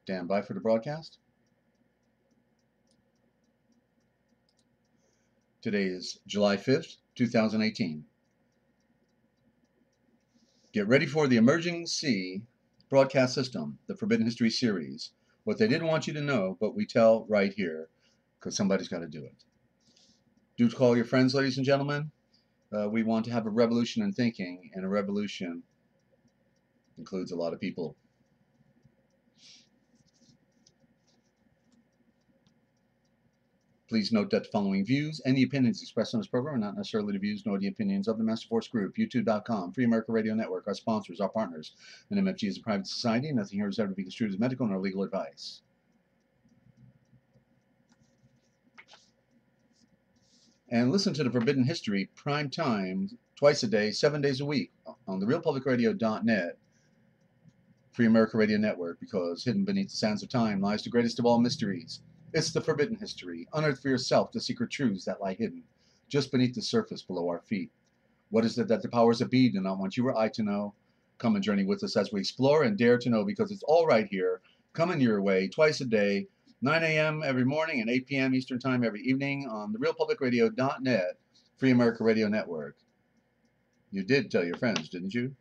Stand by for the broadcast. Today is July 5th, 2018. Get ready for the Emerging Sea broadcast system, the Forbidden History series. What they didn't want you to know, but we tell right here, because somebody's got to do it. Do call your friends, ladies and gentlemen. We want to have a revolution in thinking, and a revolution includes a lot of people. Please note that the following views and the opinions expressed on this program are not necessarily the views nor the opinions of the Master Force Group, YouTube.com, Free America Radio Network, our sponsors, our partners, and MFG is a private society. Nothing here is ever to be construed as medical nor legal advice. And listen to the Forbidden History prime time, twice a day, 7 days a week on the RealPublicRadio.net, Free America Radio Network, because hidden beneath the sands of time lies the greatest of all mysteries. It's the Forbidden History. Unearth for yourself the secret truths that lie hidden just beneath the surface below our feet. What is it that the powers that be do not want you or I to know? Come and journey with us as we explore and dare to know, because it's all right here, coming your way twice a day, 9 a.m. every morning and 8 p.m. Eastern Time every evening on the RealPublicRadio.net, Free America Radio Network. You did tell your friends, didn't you?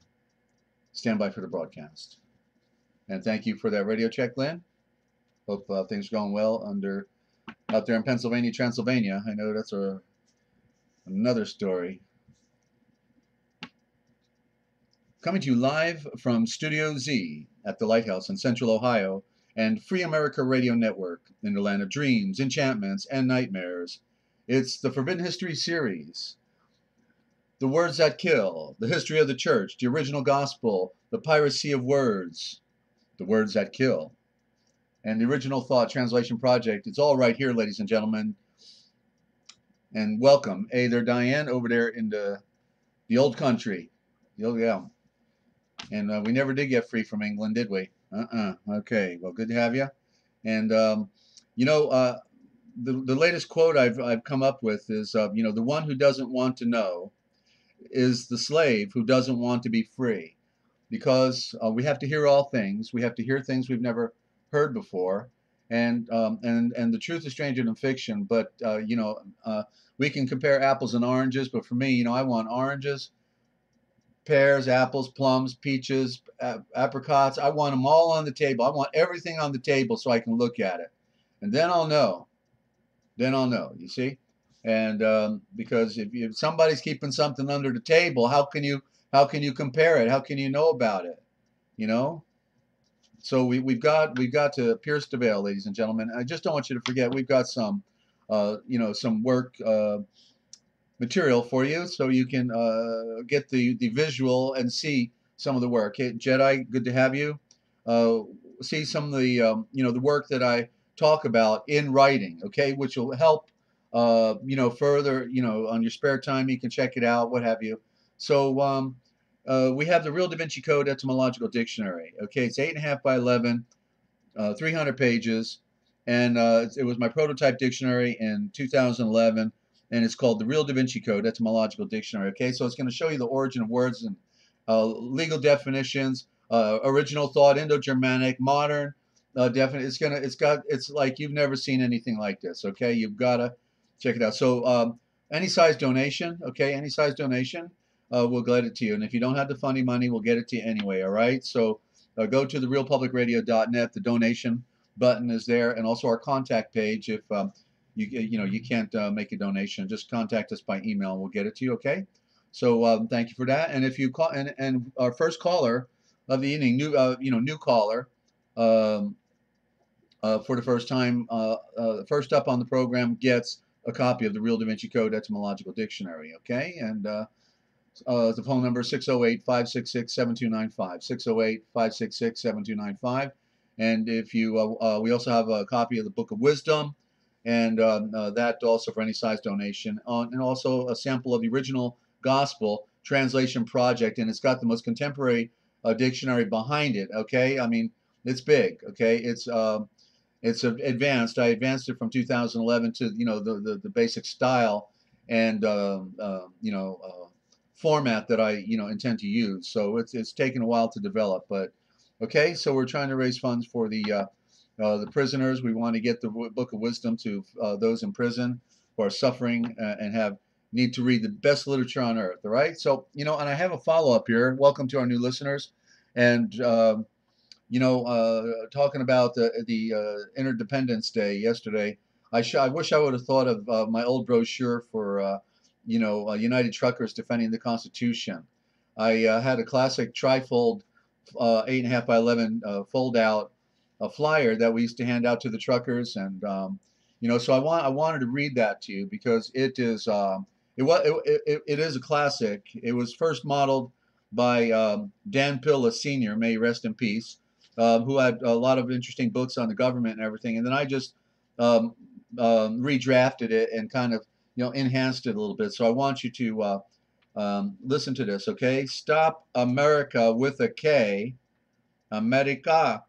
Stand by for the broadcast. And thank you for that radio check, Lynn. Hope things are going well out there in Pennsylvania, Transylvania. I know that's another story. Coming to you live from Studio Z at the Lighthouse in Central Ohio and Free America Radio Network in the land of dreams, enchantments, and nightmares. It's the Forbidden History series. The Words That Kill, the history of the church, the original gospel, the piracy of words, the words that kill. And the original thought translation project. It's all right here, ladies and gentlemen. And welcome. Hey there, Diane, over there in the old country. Yeah. And we never did get free from England, did we? Okay. Well, good to have you. And, the latest quote I've come up with is, the one who doesn't want to know is the slave who doesn't want to be free. Because we have to hear all things. We have to hear things we've never heard before, and the truth is stranger than fiction. But we can compare apples and oranges, but for me, I want oranges, pears, apples, plums, peaches, apricots. I want them all on the table. I want everything on the table so I can look at it, and then I'll know. You see, and because if somebody's keeping something under the table, how can you compare it? How can you know about it? So we've got to pierce the veil, ladies and gentlemen. I just don't want you to forget we've got some, some work material for you, so you can get the visual and see some of the work. Hey, Jedi, good to have you. See some of the the work that I talk about in writing, okay, which will help further on your spare time. You can check it out, what have you. So we have the Real Da Vinci Code Etymological Dictionary. Okay, it's 8.5 by 11, 300 pages, and it was my prototype dictionary in 2011, and it's called the Real Da Vinci Code Etymological Dictionary. Okay, so it's going to show you the origin of words and legal definitions, original thought, Indo-Germanic, modern it's like you've never seen anything like this. Okay, you've got to check it out. So any size donation, okay, any size donation. We'll get it to you. And if you don't have the funny money, we'll get it to you anyway, all right? So go to the realpublicradio.net. The donation button is there, and also our contact page. If you can't make a donation, just contact us by email, and we'll get it to you, okay? So thank you for that. And if you call, and our first caller of the evening, new caller for the first time, first up on the program gets a copy of the Real Da Vinci Code Etymological Dictionary, okay? And the phone number is 608-566-7295, 608-566-7295. And if you, we also have a copy of the Book of Wisdom, and that also for any size donation, and also a sample of the original Gospel Translation Project, and it's got the most contemporary dictionary behind it. Okay, I mean it's big. Okay, it's advanced. I advanced it from 2011 to the basic style and format that I intend to use. So it's taken a while to develop, but okay. So we're trying to raise funds for the the prisoners. We want to get the book of wisdom to those in prison who are suffering and have need to read the best literature on earth. All right. So, and I have a follow up here. Welcome to our new listeners. And, talking about the Interdependence Day yesterday, I wish I would have thought of my old brochure for, United Truckers Defending the Constitution. I had a classic trifold 8.5 by 11 fold out flyer that we used to hand out to the truckers, and so I wanted to read that to you because it is it is a classic. It was first modeled by Dan Pilla Sr., may he rest in peace, who had a lot of interesting books on the government and everything, and then I just redrafted it and kind of enhanced it a little bit. So I want you to listen to this, okay? Stop America with a K, America,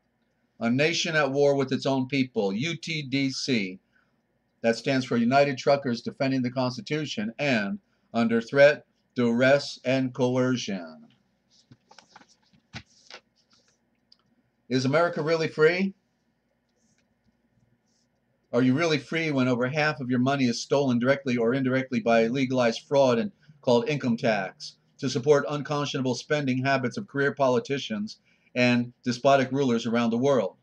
a nation at war with its own people, UTDC. That stands for United Truckers Defending the Constitution and under threat, duress, and coercion. Is America really free? Are you really free when over half of your money is stolen directly or indirectly by legalized fraud and called income tax to support unconscionable spending habits of career politicians and despotic rulers around the world?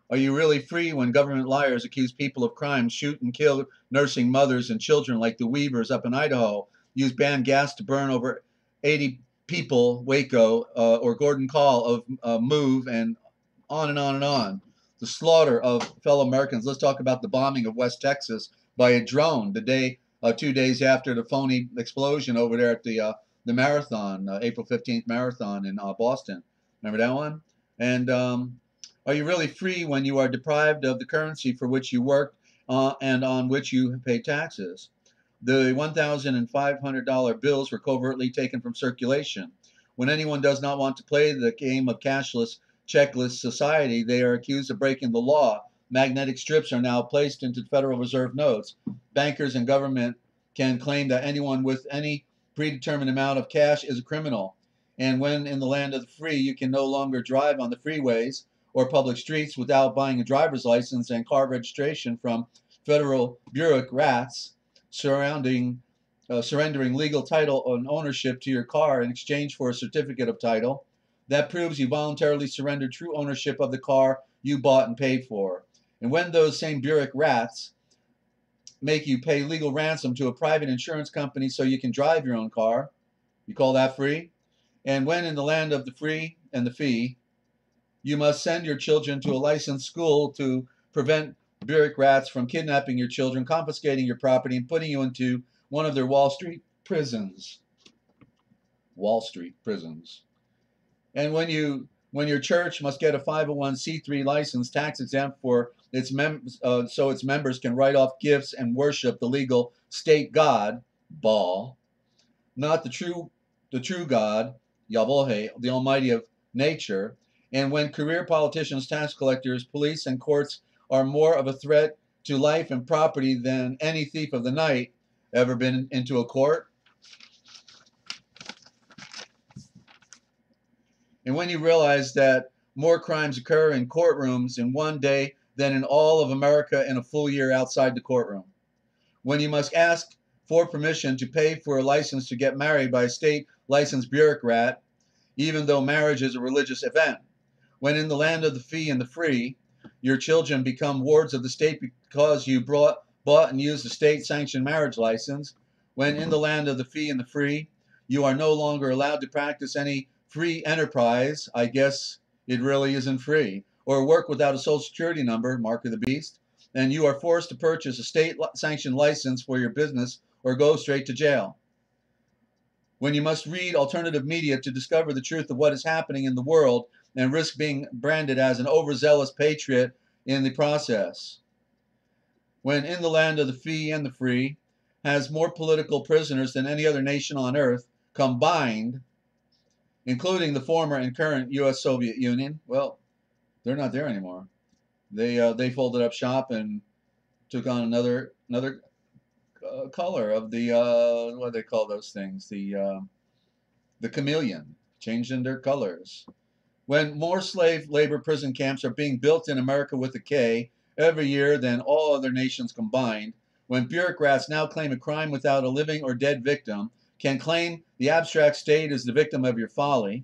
Are you really free when government liars accuse people of crimes, shoot and kill nursing mothers and children like the Weavers up in Idaho, use banned gas to burn over 80 people, Waco, or Gordon Call of Move, and on and on and on? The slaughter of fellow Americans. Let's talk about the bombing of West Texas by a drone the day, 2 days after the phony explosion over there at the marathon, April 15th marathon in Boston. Remember that one? And are you really free when you are deprived of the currency for which you worked and on which you pay taxes? The $1,000 and $500 bills were covertly taken from circulation. When anyone does not want to play the game of cashless checklist society, they are accused of breaking the law. Magnetic strips are now placed into Federal Reserve notes. Bankers and government can claim that anyone with any predetermined amount of cash is a criminal. And when in the land of the free, you can no longer drive on the freeways or public streets without buying a driver's license and car registration from federal bureaucrats, surrendering legal title and ownership to your car in exchange for a certificate of title that proves you voluntarily surrendered true ownership of the car you bought and paid for. And when those same bureaucrats make you pay legal ransom to a private insurance company so you can drive your own car, you call that free? And when in the land of the free and the fee, you must send your children to a licensed school to prevent bureaucrats from kidnapping your children, confiscating your property, and putting you into one of their Wall Street prisons. Wall Street prisons. And when your church must get a 501c3 license, tax exempt for its so its members can write off gifts and worship the legal state god, Baal, not the true God, Yahweh, the Almighty of nature. And when career politicians, tax collectors, police, and courts are more of a threat to life and property than any thief of the night. Ever been into a court? And when you realize that more crimes occur in courtrooms in one day than in all of America in a full year outside the courtroom. When you must ask for permission to pay for a license to get married by a state licensed bureaucrat, even though marriage is a religious event. When in the land of the fee and the free, your children become wards of the state because you bought and used a state-sanctioned marriage license. When in the land of the fee and the free, you are no longer allowed to practice any free enterprise, I guess it really isn't free, or work without a social security number, mark of the beast, and you are forced to purchase a state-sanctioned license for your business or go straight to jail. When you must read alternative media to discover the truth of what is happening in the world and risk being branded as an overzealous patriot in the process. When in the land of the fee and the free has more political prisoners than any other nation on earth combined, including the former and current U.S. Soviet Union. Well, they're not there anymore. They folded up shop and took on another color of the what do they call those things? The chameleon, changed in their colors. When more slave labor prison camps are being built in America with a K every year than all other nations combined, when bureaucrats now claim a crime without a living or dead victim, can claim the abstract state is the victim of your folly,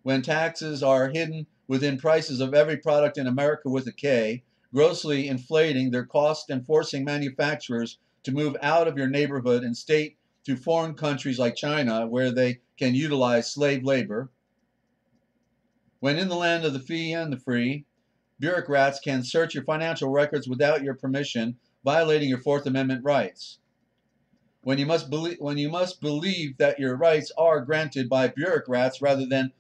when taxes are hidden within prices of every product in America with a K, grossly inflating their cost and forcing manufacturers to move out of your neighborhood and state to foreign countries like China where they can utilize slave labor, when in the land of the fee and the free, bureaucrats can search your financial records without your permission, violating your Fourth Amendment rights. When you must believe that your rights are granted by bureaucrats rather than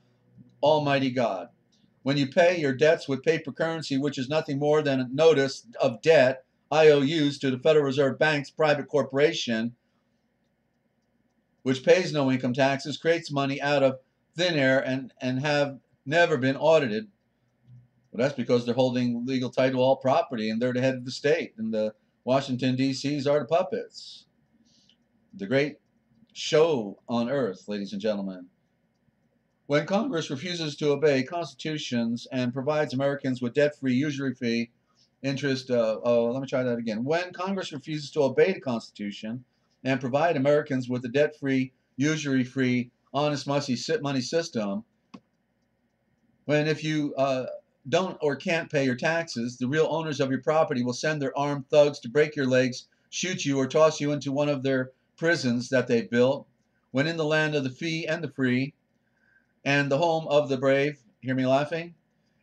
Almighty God. When you pay your debts with paper currency, which is nothing more than a notice of debt, IOUs, to the Federal Reserve Bank's private corporation, which pays no income taxes, creates money out of thin air, and have never been audited. Well, that's because they're holding legal title to all property, and they're the head of the state, and the Washington, D.C.'s are the puppets. The great show on earth, ladies and gentlemen. When Congress refuses to obey constitutions and provides Americans with debt-free, usury-free interest, let me try that again. When Congress refuses to obey the Constitution and provide Americans with a debt-free, usury-free, honest money system, when if you don't or can't pay your taxes, the real owners of your property will send their armed thugs to break your legs, shoot you, or toss you into one of their prisons that they've built. When in the land of the fee and the free and the home of the brave, hear me laughing,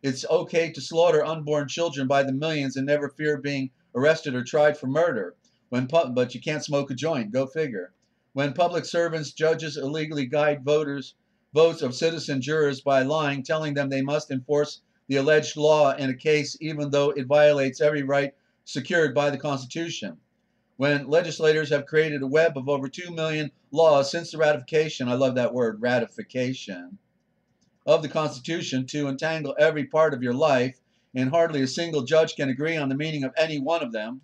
it's okay to slaughter unborn children by the millions and never fear being arrested or tried for murder. But you can't smoke a joint, go figure. When public servants, judges illegally guide votes of citizen jurors by lying, telling them they must enforce the alleged law in a case even though it violates every right secured by the Constitution. When legislators have created a web of over 2 million laws since the ratification, I love that word, ratification, of the Constitution to entangle every part of your life, and hardly a single judge can agree on the meaning of any one of them.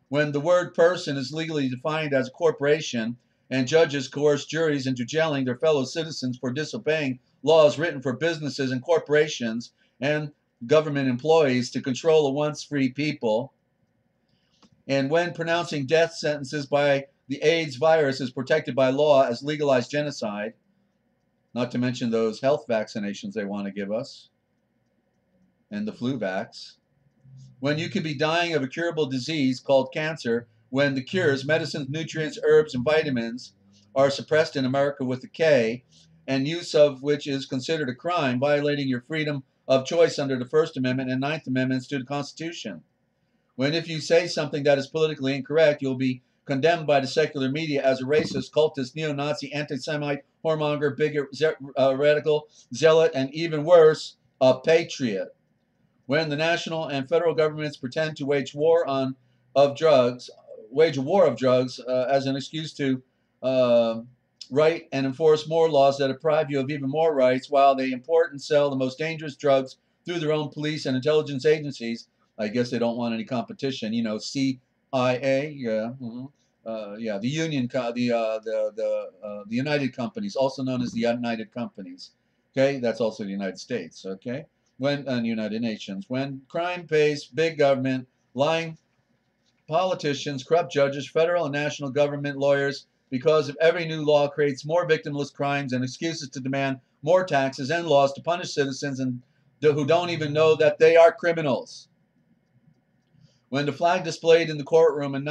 When the word person is legally defined as a corporation, and judges coerce juries into jailing their fellow citizens for disobeying laws written for businesses and corporations and government employees to control a once free people, and when pronouncing death sentences by the AIDS virus is protected by law as legalized genocide, not to mention those health vaccinations they want to give us, and the flu vax, when you could be dying of a curable disease called cancer, when the cures, medicines, nutrients, herbs, and vitamins are suppressed in America with a K, and use of which is considered a crime, violating your freedom of choice under the First Amendment and Ninth Amendments to the Constitution. When if you say something that is politically incorrect, you'll be condemned by the secular media as a racist, cultist, neo-Nazi, anti-Semite, whoremonger, bigot, radical, zealot, and even worse, a patriot. When the national and federal governments pretend to wage a war of drugs as an excuse to write and enforce more laws that deprive you of even more rights, while they import and sell the most dangerous drugs through their own police and intelligence agencies. I guess they don't want any competition. You know, CIA, yeah, the United Companies, also known as the United Companies. Okay, that's also the United States. Okay, United Nations. When crime pays big government, lying politicians, corrupt judges, federal and national government lawyers, because of every new law creates more victimless crimes and excuses to demand more taxes and laws to punish citizens and who don't even know that they are criminals. When the flag displayed in the courtroom when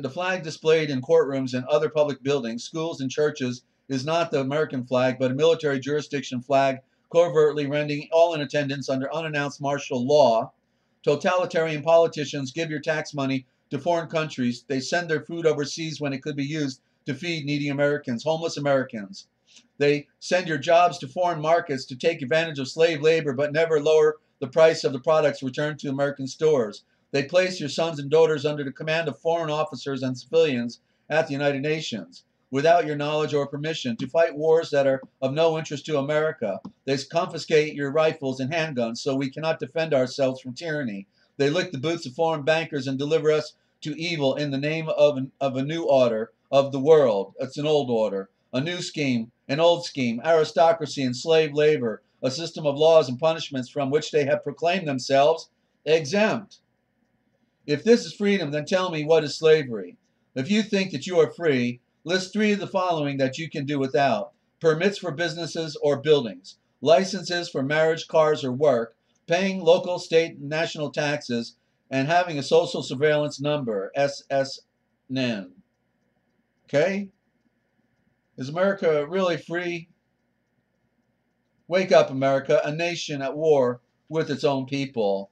the flag displayed in courtrooms and other public buildings, schools and churches is not the American flag, but a military jurisdiction flag, covertly rendering all in attendance under unannounced martial law. Totalitarian politicians give your tax money to foreign countries. They send their food overseas when it could be used to feed needy Americans, homeless Americans. They send your jobs to foreign markets to take advantage of slave labor, but never lower the price of the products returned to American stores. They place your sons and daughters under the command of foreign officers and civilians at the United Nations without your knowledge or permission to fight wars that are of no interest to America. They confiscate your rifles and handguns so we cannot defend ourselves from tyranny. They lick the boots of foreign bankers and deliver us to evil in the name of a new order of the world. It's an old order a new scheme, an old scheme, aristocracy and slave labor, a system of laws and punishments from which they have proclaimed themselves exempt. If this is freedom, then tell me, what is slavery? If you think that you are free, list 3 of the following that you can do without: permits for businesses or buildings, licenses for marriage, cars, or work, paying local, state, and national taxes, and having a social surveillance number, SSN. Okay? Is America really free? Wake up, America, a nation at war with its own people.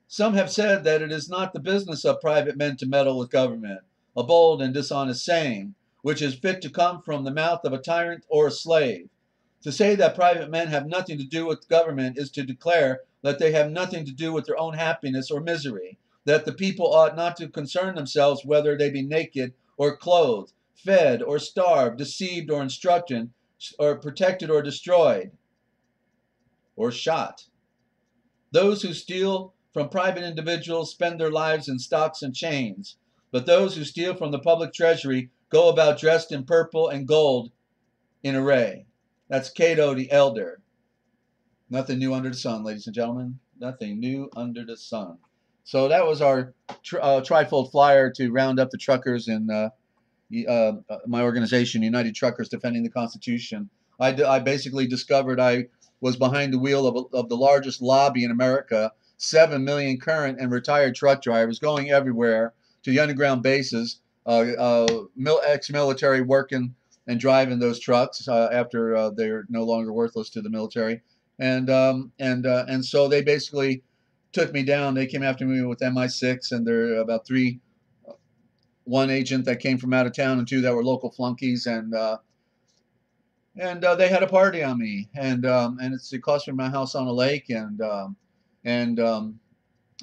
Some have said that it is not the business of private men to meddle with government, a bold and dishonest saying, which is fit to come from the mouth of a tyrant or a slave. To say that private men have nothing to do with government is to declare that they have nothing to do with their own happiness or misery, that the people ought not to concern themselves whether they be naked or clothed, fed or starved, deceived or instructed, or protected or destroyed, or shot. Those who steal from private individuals spend their lives in stocks and chains, but those who steal from the public treasury go about dressed in purple and gold in array. That's Cato the Elder. Nothing new under the sun, ladies and gentlemen. Nothing new under the sun. So that was our trifold flyer to round up the truckers in my organization, United Truckers Defending the Constitution. I basically discovered I was behind the wheel of the largest lobby in America, 7 million current and retired truck drivers going everywhere to the underground bases, ex-military working and driving those trucks after they're no longer worthless to the military. And so they basically took me down. They came after me with MI6, and there are about 3, 1 agent that came from out of town and 2 that were local flunkies, and they had a party on me, and it cost me my house on a lake, and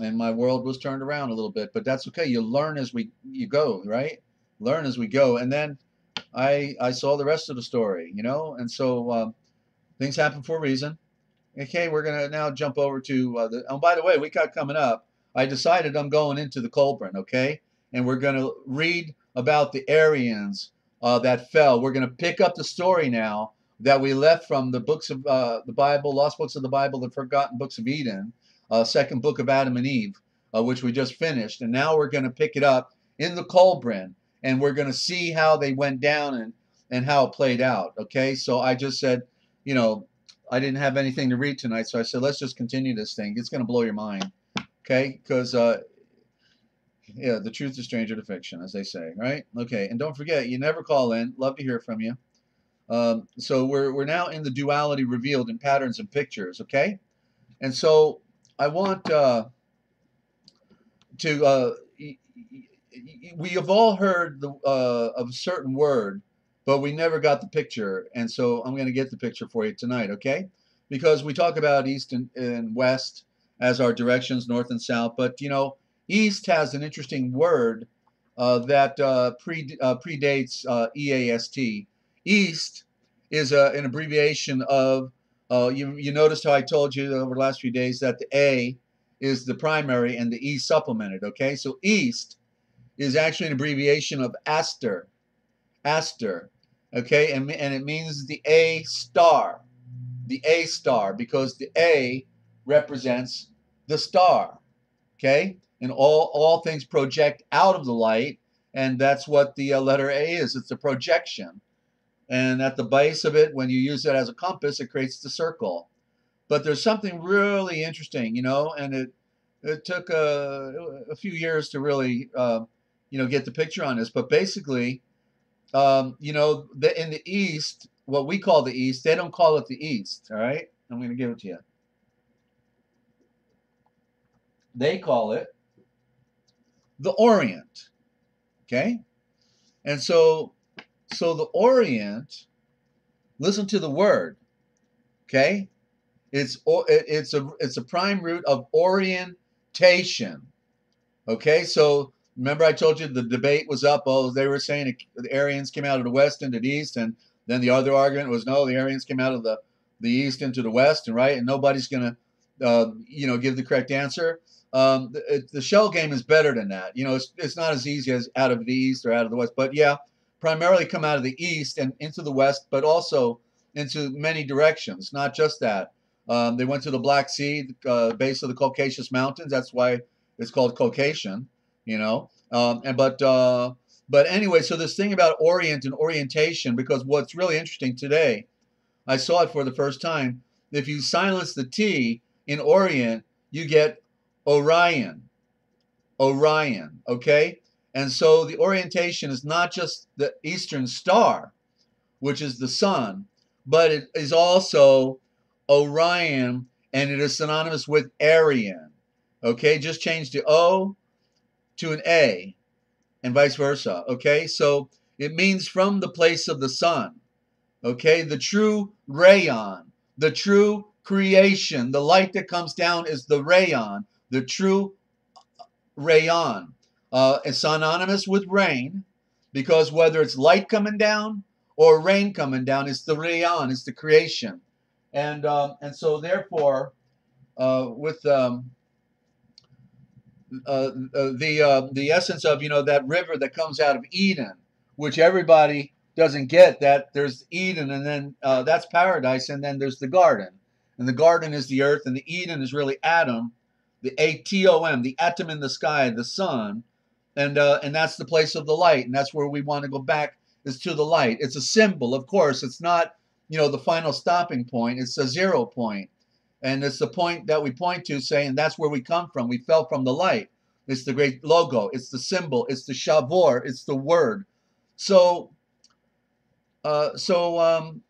my world was turned around a little bit, but that's okay. You learn as you go, right? Learn as we go, and then I saw the rest of the story, you know, and so things happen for a reason. Okay, we're gonna now jump over to oh, by the way, we got coming up. I decided I'm going into the Colburn, okay, and we're gonna read about the Aryans that fell. We're gonna pick up the story now that we left from the books of the Bible, Lost Books of the Bible, the Forgotten Books of Eden, second book of Adam and Eve, which we just finished, and now we're gonna pick it up in the Colburn, and we're gonna see how they went down and how it played out. Okay, so I just said, you know, I didn't have anything to read tonight, so I said, let's just continue this thing. It's going to blow your mind, okay? Because, yeah, the truth is stranger to fiction, as they say, right? Okay, and don't forget, you never call in. Love to hear from you. So we're now in the duality revealed in patterns and pictures, okay? And so I want we have all heard of a certain word, but we never got the picture, and so I'm going to get the picture for you tonight, okay? Because we talk about east and west as our directions, north and south, but you know, east has an interesting word that predates EAST. East is an abbreviation of, you noticed how I told you over the last few days that the A is the primary and the E supplemented, okay? So east is actually an abbreviation of Aster. Aster. Okay, and it means the A star, because the A represents the star. Okay, and all things project out of the light, and that's what the letter A is. It's a projection, and at the base of it, when you use it as a compass, it creates the circle. But there's something really interesting, you know, and it took a few years to really you know, get the picture on this, but basically, you know, in the East, what we call the East, they don't call it the East, all right? I'm going to give it to you. They call it the Orient, okay? And so the Orient, listen to the word, okay? It's a prime root of orientation, okay? So remember I told you the debate was up. Oh, they were saying the Aryans came out of the west into the east, and then the other argument was no, the Aryans came out of the east into the west, and right, and nobody's going to, you know, give the correct answer. The shell game is better than that. You know, it's not as easy as out of the east or out of the west, but yeah, primarily come out of the east and into the west, but also into many directions. Not just that. They went to the Black Sea, base of the Caucasus Mountains. That's why it's called Caucasian, you know. But anyway, so this thing about Orient and orientation, because what's really interesting today, I saw it for the first time. If you silence the T in Orient, you get Orion. Orion, okay? And so the orientation is not just the Eastern Star, which is the sun, but it is also Orion, and it is synonymous with Aryan. Okay, just change the O to an A and vice versa. Okay, so it means from the place of the sun. Okay, the true rayon, the true creation, the light that comes down is the rayon, the true rayon. It's synonymous with rain, because whether it's light coming down or rain coming down, it's the rayon, it's the creation. And so therefore, with the essence of, you know, that river that comes out of Eden, which everybody doesn't get, that there's Eden, and then that's paradise, and then there's the garden, and the garden is the earth, and the Eden is really Adam, the atom, the atom in the sky, the sun, and that's the place of the light, and that's where we want to go back, is to the light. It's a symbol, of course. It's not, you know, the final stopping point. It's a 0 point. And it's the point that we point to, saying that's where we come from. We fell from the light. It's the great logo. It's the symbol. It's the shavor. It's the word. So, so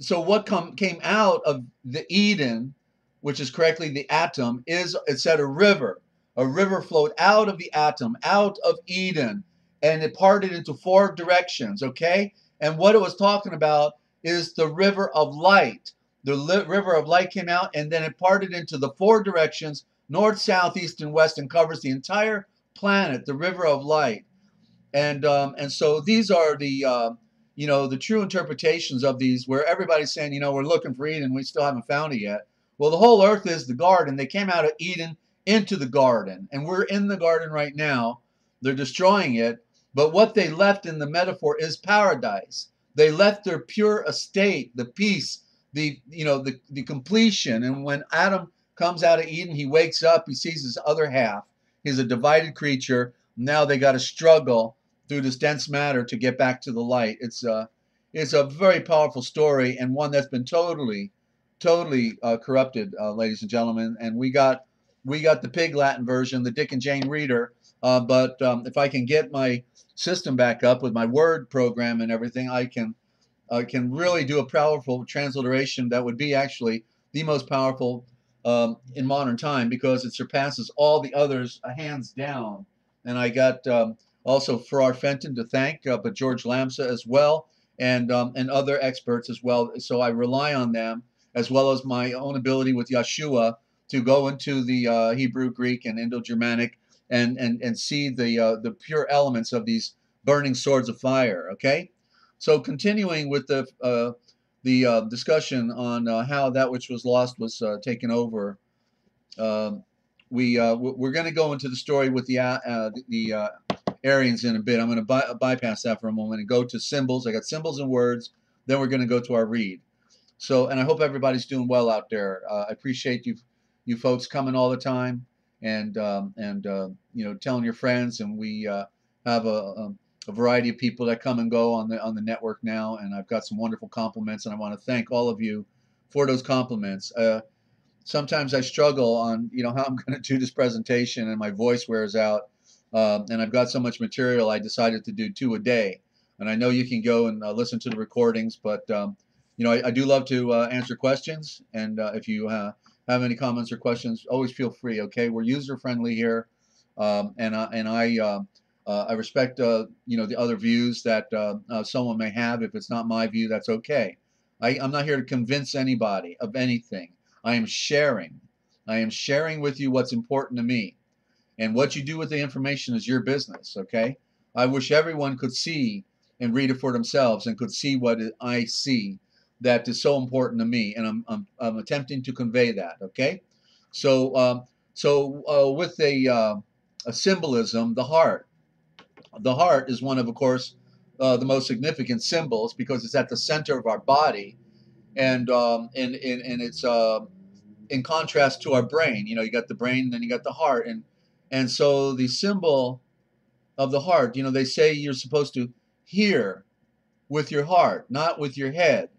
what came out of the Eden, which is correctly the atom, is, it said, a river. A river flowed out of the atom, out of Eden, and it parted into 4 directions. Okay, and what it was talking about is the river of light. The river of light came out, and then it parted into the 4 directions, north, south, east, and west, and covers the entire planet, the river of light. And so these are the, you know, the true interpretations of these, where everybody's saying, you know, we're looking for Eden, we still haven't found it yet. Well, the whole earth is the garden. They came out of Eden into the garden, and we're in the garden right now. They're destroying it, but what they left in the metaphor is paradise. They left their pure estate, the peace, the, you know, the completion. And when Adam comes out of Eden, he wakes up, he sees his other half. He's a divided creature. Now they got to struggle through this dense matter to get back to the light. It's a very powerful story, and one that's been totally corrupted, ladies and gentlemen. And we got the Pig Latin version, the Dick and Jane reader. But if I can get my system back up with my word program and everything, I can really do a powerful transliteration that would be actually the most powerful in modern time, because it surpasses all the others hands down. And I got also Farrar Fenton to thank, but George Lamsa as well, and other experts as well. So I rely on them, as well as my own ability with Yeshua, to go into the Hebrew, Greek, and Indo-Germanic and see the pure elements of these burning swords of fire. Okay, so continuing with the discussion on how that which was lost was taken over. We're going to go into the story with the Aryans in a bit. I'm going to bypass that for a moment and go to symbols. I got symbols and words. Then we're going to go to our read. So, and I hope everybody's doing well out there. I appreciate you folks coming all the time, and you know, telling your friends. And we have a variety of people that come and go on the network now, and I've got some wonderful compliments, and I want to thank all of you for those compliments. Sometimes I struggle on, you know, how I'm going to do this presentation, and my voice wears out, and I've got so much material. I decided to do 2 a day, and I know you can go and listen to the recordings, but you know, I do love to answer questions, and if you have any comments or questions, always feel free. Okay, we're user friendly here, and I respect you know, the other views that someone may have. If it's not my view, that's okay. I'm not here to convince anybody of anything. I am sharing. I am sharing with you what's important to me, and what you do with the information is your business. Okay, I wish everyone could see and read it for themselves, and could see what I see that is so important to me, and I'm attempting to convey that. Okay, so with a symbolism, the heart. The heart is one of course, the most significant symbols because it's at the center of our body, and it's in contrast to our brain. You know, you got the brain, and then you got the heart, and so the symbol of the heart. You know, they say you're supposed to hear with your heart, not with your head,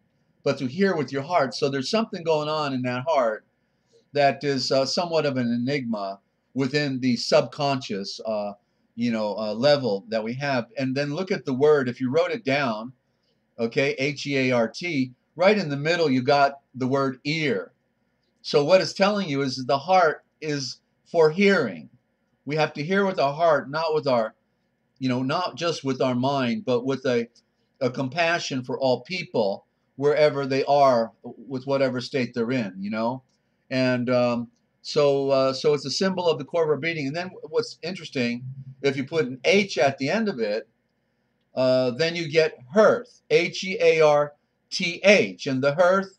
but to hear with your heart. So there's something going on in that heart that is somewhat of an enigma within the subconscious, level that we have. And then look at the word. If you wrote it down, okay, Heart, right in the middle, you got the word ear. So what it's telling you is the heart is for hearing. We have to hear with our heart, not with our, not just with our mind, but with a compassion for all people wherever they are, with whatever state they're in, and so it's a symbol of the core of our being. And then what's interesting, if you put an H at the end of it, then you get hearth, Hearth, and the hearth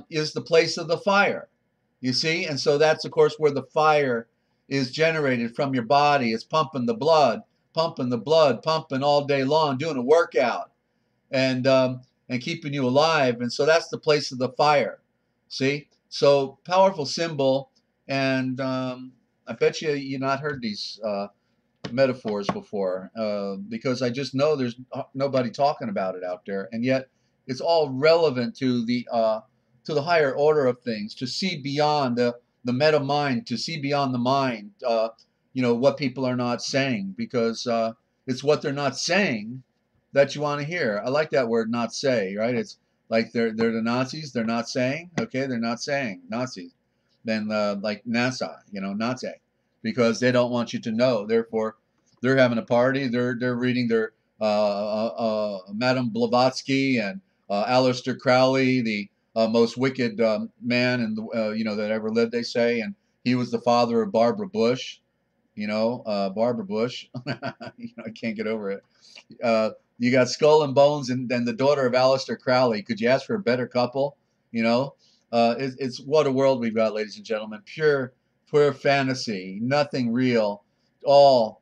is the place of the fire, you see. And so that's, of course, where the fire is generated from your body. It's pumping the blood, pumping all day long, doing a workout, and keeping you alive. And so that's the place of the fire. See, so powerful symbol. And I bet you not heard these metaphors before, because I just know there's nobody talking about it out there, and yet it's all relevant to the higher order of things, to see beyond the meta mind, to see beyond the mind, what people are not saying, because it's what they're not saying that you want to hear. I like that word, not say, right? It's like they're the Nazis, they're not saying, okay, they're not saying Nazis. Then like NASA, Nazi, because they don't want you to know. Therefore, they're having a party. They're reading their Madame Blavatsky and Aleister Crowley, the most wicked man in the that ever lived, they say, and he was the father of Barbara Bush. Barbara Bush. I can't get over it. You got Skull and Bones and the daughter of Aleister Crowley. Could you ask for a better couple? It's what a world we've got, ladies and gentlemen. Pure fantasy, nothing real, all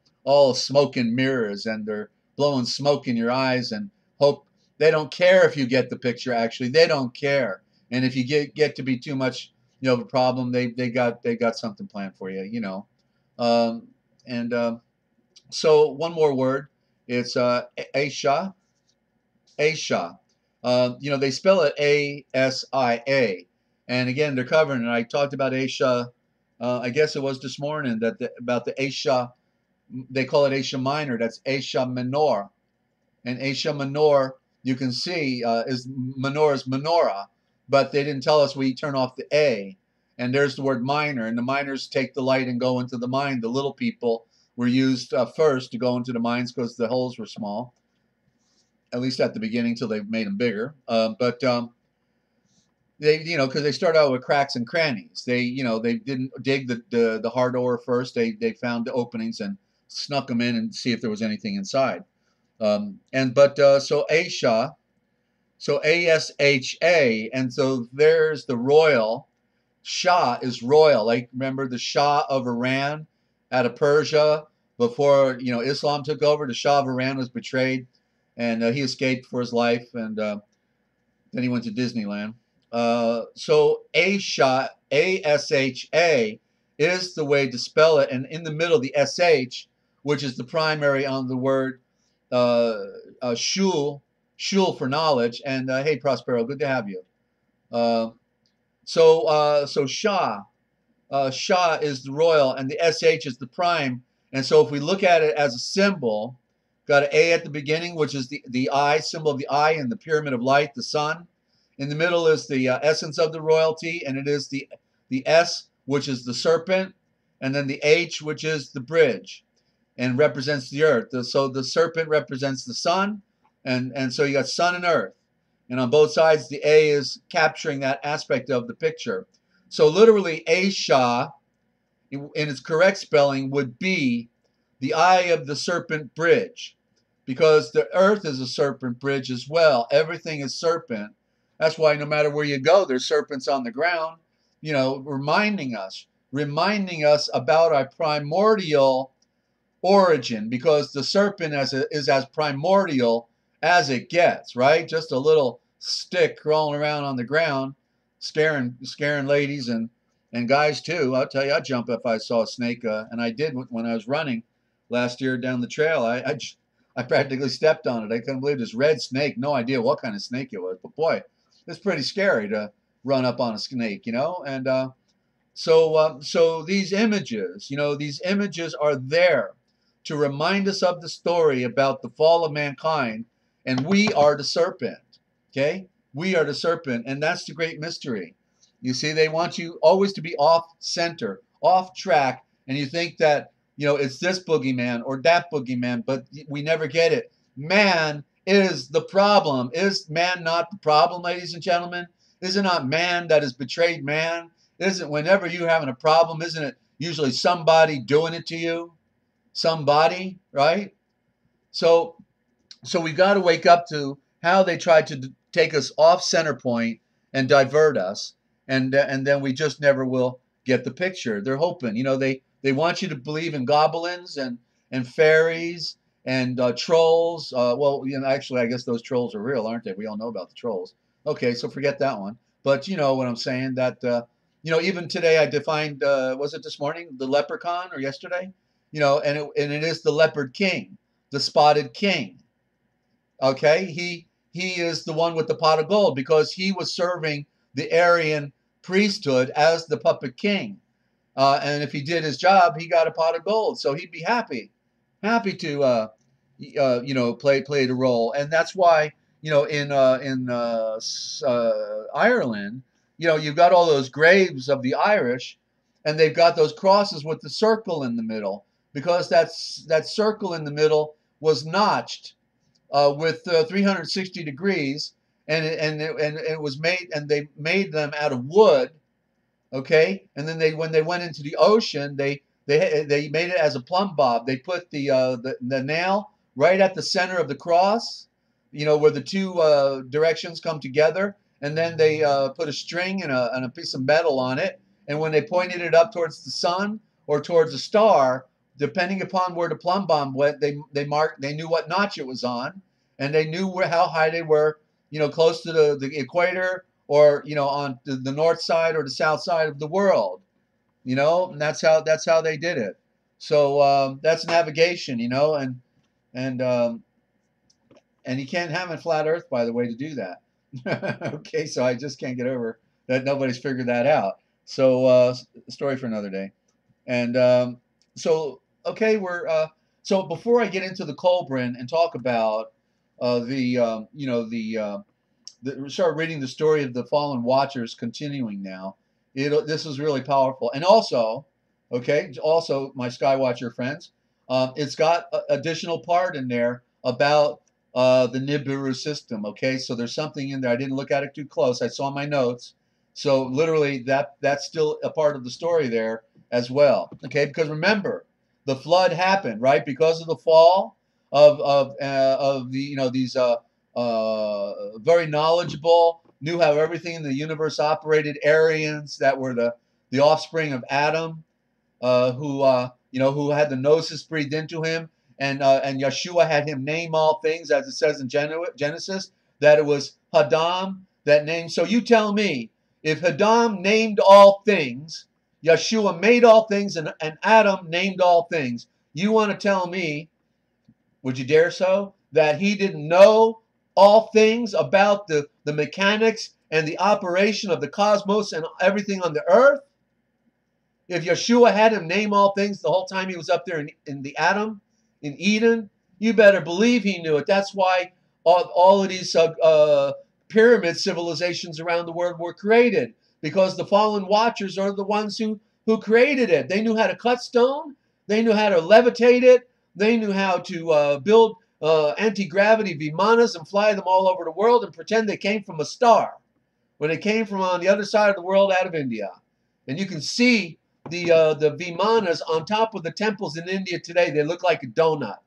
smoke and mirrors, and they're blowing smoke in your eyes and hope. They don't care if you get the picture. Actually, they don't care. And if you get to be too much, of a problem, they got something planned for you. So one more word. It's Asia. Asia. They spell it Asia. And again, they're covering, and I talked about Asia, I guess it was this morning, about the Asia, they call it Asia Minor, that's Asia Minor. And Asia Minor, you can see, is menorah, but they didn't tell us we turn off the A. And there's the word minor, and the minors take the light and go into the mind. The little people were used first to go into the minds because the holes were small, at least at the beginning, till they made them bigger. But they, because they start out with cracks and crannies. They didn't dig the hard ore first. They found the openings and snuck them in and see if there was anything inside. So Asia, so ASHA, and so there's the royal. Shah is royal. Like, remember the Shah of Iran out of Persia before Islam took over. The Shah of Iran was betrayed, and he escaped for his life, and then he went to Disneyland. So Asha, ASHA, is the way to spell it, and in the middle the SH, which is the primary on the word shul for knowledge. And hey, Prospero, good to have you. So Shah is the royal, and the SH is the prime. And so if we look at it as a symbol, got an A at the beginning, which is the eye, symbol of the eye in the pyramid of light, the sun. In the middle is the essence of the royalty, and it is the S, which is the serpent, and then the H, which is the bridge, and represents the earth. So the serpent represents the sun, and so you got sun and earth. And on both sides, the A is capturing that aspect of the picture. So literally, Asha, in its correct spelling, would be the eye of the serpent bridge, because the earth is a serpent bridge as well. Everything is serpent. That's why no matter where you go, there's serpents on the ground, reminding us about our primordial origin, because the serpent is as primordial as it gets, right? Just a little stick crawling around on the ground, scaring ladies and guys too. I'll tell you, I'd jump if I saw a snake, and I did when I was running last year down the trail. I practically stepped on it. I couldn't believe this red snake. No idea what kind of snake it was, but boy, it's pretty scary to run up on a snake, you know. And so these images, you know, these images are there to remind us of the story about the fall of mankind, and we are the serpent. Okay, we are the serpent, and that's the great mystery. You see, they want you always to be off center, off track, and you think that, you know, it's this boogeyman or that boogeyman, but we never get it. Man is the problem. Is man not the problem, ladies and gentlemen? Is it not man that has betrayed man? Isn't, whenever you're having a problem, isn't it usually somebody doing it to you? Somebody, right? So we've got to wake up to how they tried to take us off center point and divert us, and then we just never will get the picture. They're hoping, you know, they want you to believe in goblins and fairies and trolls. Well, you know, actually, I guess those trolls are real, aren't they? We all know about the trolls. Okay, so forget that one. But you know what I'm saying, that you know, even today I defined, was it this morning, the leprechaun, or yesterday? You know, and it is the leopard king, the spotted king. Okay, he is the one with the pot of gold, because he was serving the Aryan priesthood as the puppet king. And if he did his job, he got a pot of gold. So he'd be happy to, you know, play the role. And that's why, you know, in Ireland, you know, you've got all those graves of the Irish, and they've got those crosses with the circle in the middle, because that circle in the middle was notched with 360 degrees, and it was made, and they made them out of wood. Okay, and then when they went into the ocean, they made it as a plumb bob. They put the nail right at the center of the cross, you know, where the two directions come together, and then they put a string and a piece of metal on it. And when they pointed it up towards the sun or towards a star, depending upon where the plumb bob went, they knew what notch it was on, and they knew how high they were, you know, close to the equator, or, you know, on the north side or the south side of the world, you know, and that's how they did it. So that's navigation, you know, and you can't have a flat Earth, by the way, to do that. Okay, so I just can't get over that nobody's figured that out. So story for another day. And so okay, so before I get into the Colburn and talk about you know, start reading the story of the fallen watchers continuing now. This is really powerful. And also, okay, also my Skywatcher friends, it's got additional part in there about the Nibiru system. Okay, so there's something in there. I didn't look at it too close. I saw my notes. So literally that's still a part of the story there as well. Okay, because remember, the flood happened, right, because of the fall of the, you know, these very knowledgeable, knew how everything in the universe operated Aryans that were the offspring of Adam, who you know, who had the gnosis breathed into him, and Yeshua had him name all things, as it says in Genesis, that it was Hadam that named. So you tell me, if Hadam named all things, Yeshua made all things, and Adam named all things, you want to tell me, would you dare so, that he didn't know all things about the mechanics and the operation of the cosmos and everything on the earth? If Yeshua had him name all things the whole time he was up there in the Adam, in Eden, you better believe he knew it. That's why all of these pyramid civilizations around the world were created, because the fallen watchers are the ones who created it. They knew how to cut stone. They knew how to levitate it. They knew how to build anti-gravity vimanas and fly them all over the world and pretend they came from a star when they came from on the other side of the world, out of India. And you can see the vimanas on top of the temples in India today. They look like a donut.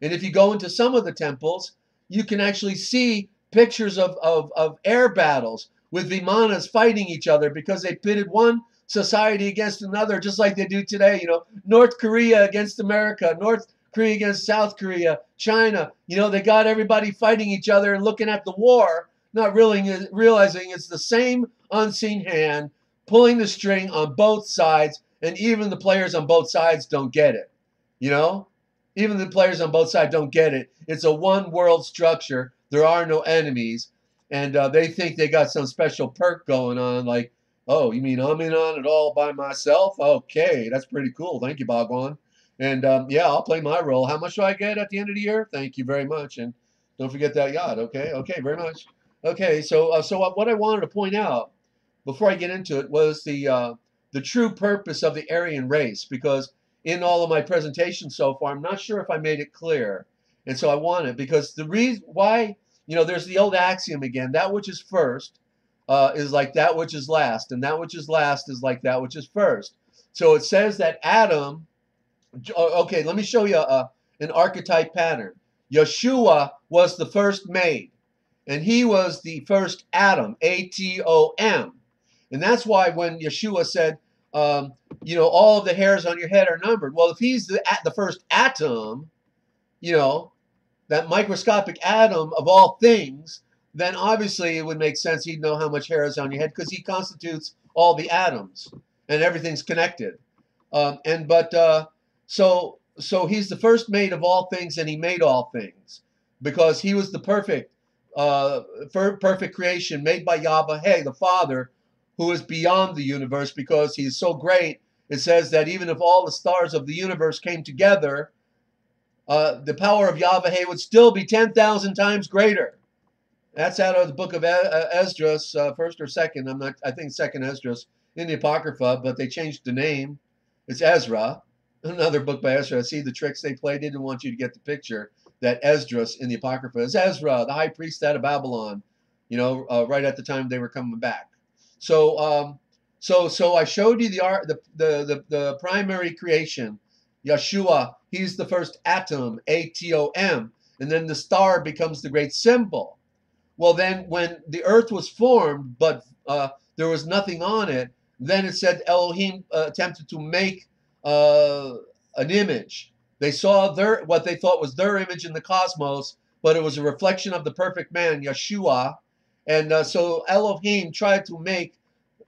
And if you go into some of the temples, you can actually see pictures of air battles with vimanas fighting each other, because they pitted one society against another, just like they do today. You know, North Korea against America, North Korea against South Korea, China. You know, they got everybody fighting each other and looking at the war, not really realizing it's the same unseen hand pulling the string on both sides, and even the players on both sides don't get it. You know, even the players on both sides don't get it. It's a one world structure. There are no enemies, and they think they got some special perk going on, like, oh, you mean I'm in on it all by myself? Okay, that's pretty cool. Thank you, Bhagwan. And yeah, I'll play my role. How much do I get at the end of the year? Thank you very much. And don't forget that yacht. Okay, okay, very much. Okay, so what I wanted to point out before I get into it was the true purpose of the Aryan race, because in all of my presentations so far, I'm not sure if I made it clear. And so I want it, because the reason why, you know, there's the old axiom again, that which is first is like that which is last, and that which is last is like that which is first. So it says that Adam, okay, let me show you an archetype pattern. Yeshua was the first made, and he was the first Adam, A-T-O-M. And that's why when Yeshua said, you know, all of the hairs on your head are numbered. Well, if he's the first atom, you know, that microscopic atom of all things, then obviously it would make sense he'd know how much hair is on your head, because he constitutes all the atoms and everything's connected. So he's the first made of all things, and he made all things because he was the perfect creation made by Yahweh, the Father, who is beyond the universe, because he is so great. It says that even if all the stars of the universe came together, the power of Yahweh would still be 10,000 times greater. That's out of the book of Esdras, first or second. I think second Esdras in the Apocrypha, but they changed the name. It's Ezra, another book by Ezra. See the tricks they played? They didn't want you to get the picture that Esdras in the Apocrypha is Ezra, the high priest out of Babylon, you know, right at the time they were coming back. So I showed you the primary creation, Yeshua. He's the first atom, A-T-O-M, and then the star becomes the great symbol. Well, then when the earth was formed, but there was nothing on it, then it said Elohim attempted to make an image. They saw what they thought was their image in the cosmos, but it was a reflection of the perfect man, Yeshua. And so Elohim tried to make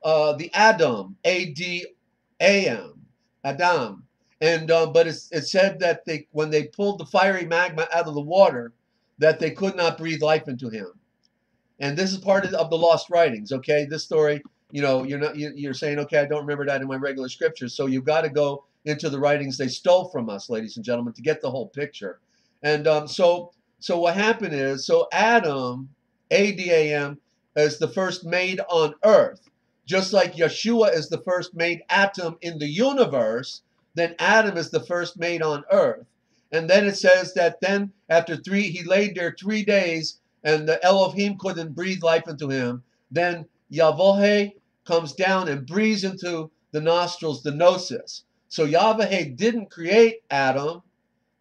the Adam, A-D-A-M, Adam. And but it said that when they pulled the fiery magma out of the water, that they could not breathe life into him. And this is part of the lost writings. Okay, this story, you know, you're saying, okay, I don't remember that in my regular scriptures. So you've got to go into the writings they stole from us, ladies and gentlemen, to get the whole picture. And so what happened is, so Adam, A-D-A-M, is the first made on earth. Just like Yeshua is the first made atom in the universe, then Adam is the first made on earth. And then it says that then after he laid there 3 days, and the Elohim couldn't breathe life into him. Then Yahweh comes down and breathes into the nostrils the gnosis. So Yahweh didn't create Adam,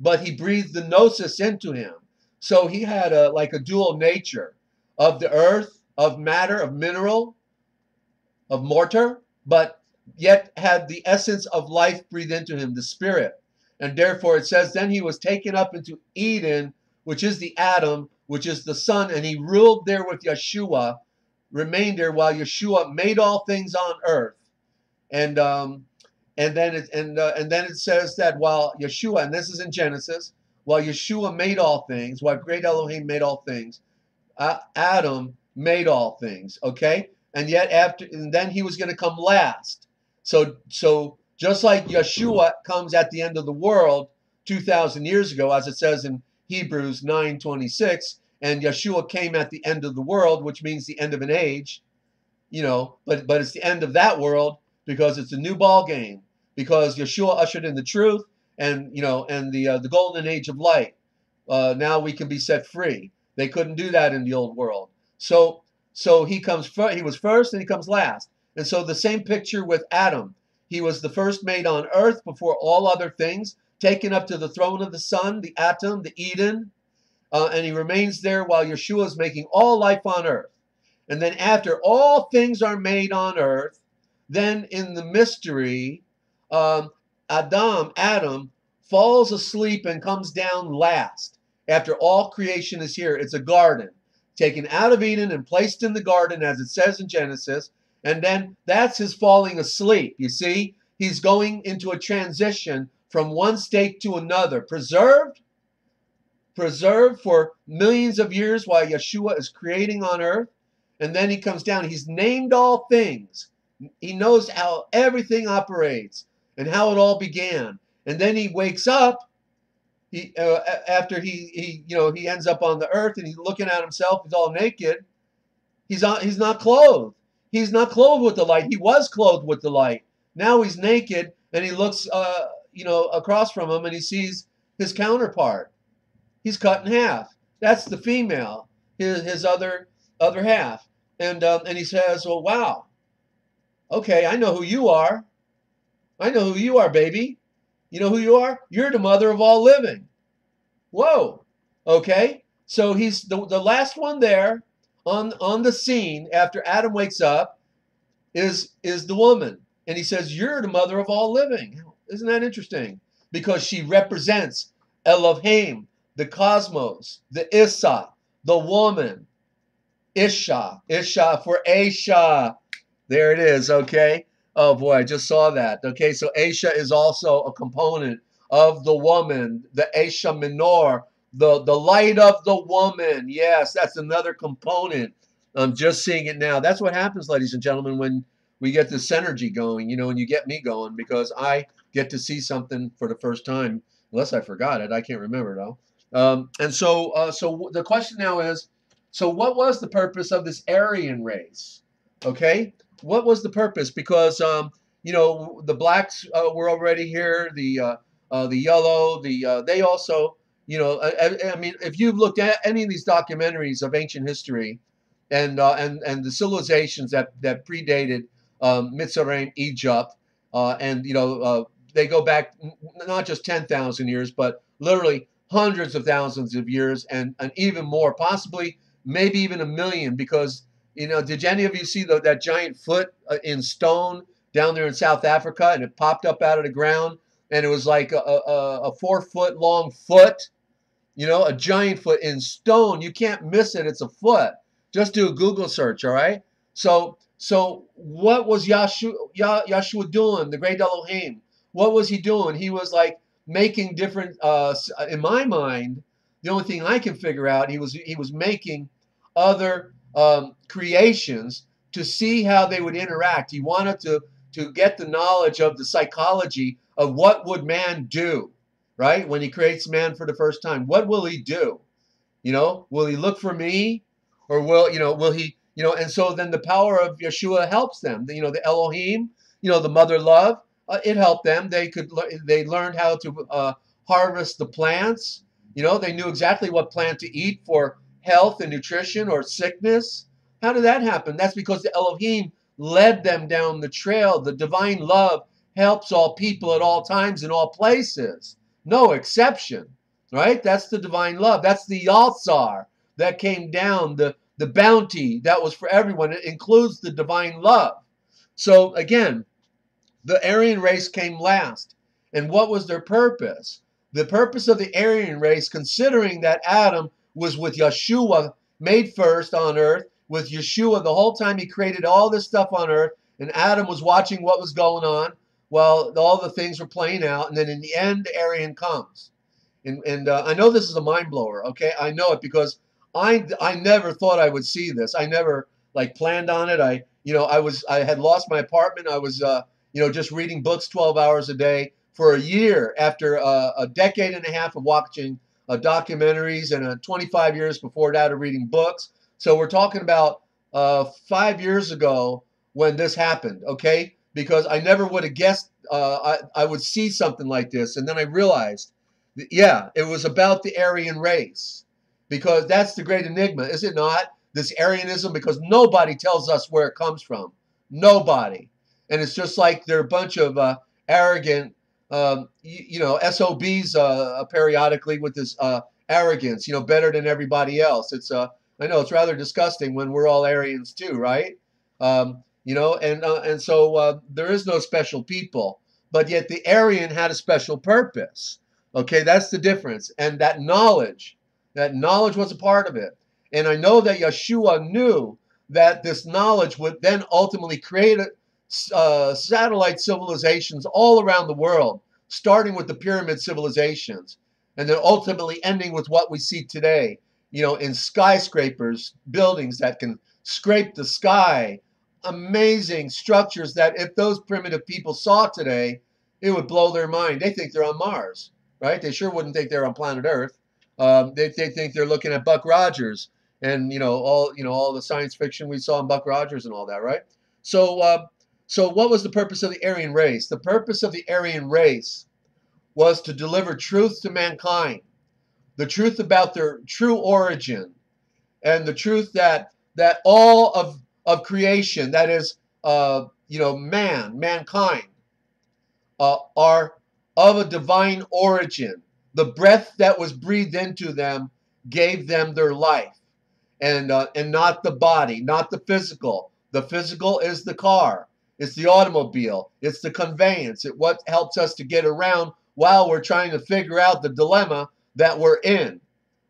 but he breathed the gnosis into him. So he had like a dual nature of the earth, of matter, of mineral, of mortar, but yet had the essence of life breathed into him, the spirit. And therefore it says, then he was taken up into Eden, which is the Adam, which is the sun, and he ruled there with Yeshua, remained there while Yeshua made all things on earth. And then it says that while Yeshua, and this is in Genesis, while Yeshua made all things, while great Elohim made all things, Adam made all things. Okay, and yet and then he was going to come last. So just like Yeshua comes at the end of the world 2,000 years ago, as it says in Hebrews 9:26, and Yeshua came at the end of the world, which means the end of an age, you know, but it's the end of that world because it's a new ball game, because Yeshua ushered in the truth and, you know, and the golden age of light. Now we can be set free. They couldn't do that in the old world. So he was first and he comes last. And so the same picture with Adam. He was the first made on earth before all other things, taken up to the throne of the sun, the atom, the Eden, and he remains there while Yeshua is making all life on earth. And then after all things are made on earth, then in the mystery, Adam falls asleep and comes down last after all creation is here. It's a garden taken out of Eden and placed in the garden, as it says in Genesis. And then that's his falling asleep. You see, he's going into a transition from one state to another, preserved for millions of years while Yeshua is creating on earth. And then he comes down. He's named all things. He knows how everything operates and how it all began. And then he wakes up. After he ends up on the earth and he's looking at himself. He's all naked. He's not clothed. He's not clothed with the light. He was clothed with the light. Now he's naked, and he looks across from him, and he sees his counterpart. He's cut in half. That's the female, his other half. And he says, "Well, wow. Okay, I know who you are. I know who you are, baby. You know who you are? You're the mother of all living." Whoa. Okay. So he's the last one there on the scene after Adam wakes up is the woman. And he says, "You're the mother of all living." Isn't that interesting? Because she represents Elohim, the cosmos, the Issa, the woman. Isha for Aisha. There it is, okay? Oh boy, I just saw that. Okay, so Aisha is also a component of the woman, the Aisha Minor, the light of the woman. Yes, that's another component. I'm just seeing it now. That's what happens, ladies and gentlemen, when we get this synergy going, and you get me going, because I get to see something for the first time, unless I forgot it. I can't remember, though. And so the question now is, so what was the purpose of this Aryan race? Okay, what was the purpose? Because the blacks were already here, the yellow, they also, I mean, if you've looked at any of these documentaries of ancient history, and the civilizations that predated Mitzrayim, Egypt, and they go back not just 10,000 years, but literally hundreds of thousands of years, and even more, possibly maybe even a million, because did any of you see that giant foot in stone down there in South Africa, and it popped up out of the ground, and it was like a 4-foot long foot, a giant foot in stone. You can't miss it. It's a foot. Just do a Google search, all right? So what was Yahshua doing, the great Elohim? What was he doing? He was like making different, in my mind, the only thing I can figure out, he was making other creations to see how they would interact. He wanted to get the knowledge of the psychology of what would man do, right? When he creates man for the first time, what will he do? Will he look for me, or will he, and so then the power of Yeshua helps them. The Elohim, the mother love, it helped them. They learned how to harvest the plants. They knew exactly what plant to eat for health and nutrition or sickness. How did that happen? That's because the Elohim led them down the trail. The divine love helps all people at all times in all places. No exception, right? That's the divine love. That's the Yalsar that came down, the bounty that was for everyone. It includes the divine love. So again, the Aryan race came last. And what was their purpose? The purpose of the Aryan race, considering that Adam was with Yeshua, made first on earth, with Yeshua the whole time he created all this stuff on earth, and Adam was watching what was going on while all the things were playing out, and then in the end, the Aryan comes. And I know this is a mind blower, okay? I know it because I never thought I would see this. I never planned on it. I had lost my apartment. I was just reading books 12 hours a day for a year after a decade and a half of watching documentaries and 25 years before that of reading books. So we're talking about 5 years ago when this happened, okay? Because I never would have guessed I would see something like this. And then I realized, yeah, it was about the Aryan race, because that's the great enigma, is it not? This Aryanism, because nobody tells us where it comes from. Nobody. And it's just like they're a bunch of arrogant, SOBs periodically with this arrogance, better than everybody else. It's I know it's rather disgusting when we're all Aryans too, right? So there is no special people, but yet the Aryan had a special purpose. Okay, that's the difference. And that knowledge was a part of it. And I know that Yeshua knew that this knowledge would then ultimately create satellite civilizations all around the world, starting with the pyramid civilizations, and then ultimately ending with what we see today, in skyscrapers, buildings that can scrape the sky, amazing structures that if those primitive people saw today, it would blow their mind. They think they're on Mars, right? They sure wouldn't think they're on planet Earth. They think they're looking at Buck Rogers and all the science fiction we saw in Buck Rogers and all that, right? So what was the purpose of the Aryan race? The purpose of the Aryan race was to deliver truth to mankind, the truth about their true origin, and the truth that all of creation, that is, mankind, are of a divine origin. The breath that was breathed into them gave them their life, and not the body, not the physical. The physical is the car, it's the automobile, it's the conveyance. It's what helps us to get around while we're trying to figure out the dilemma that we're in.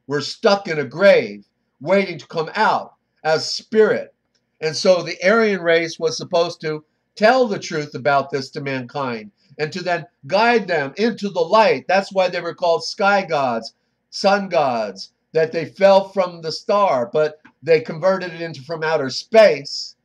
We're stuck in a grave, waiting to come out as spirit. And so the Aryan race was supposed to tell the truth about this to mankind, and to then guide them into the light. That's why they were called sky gods, sun gods, that they fell from the star, but they converted it into from outer space.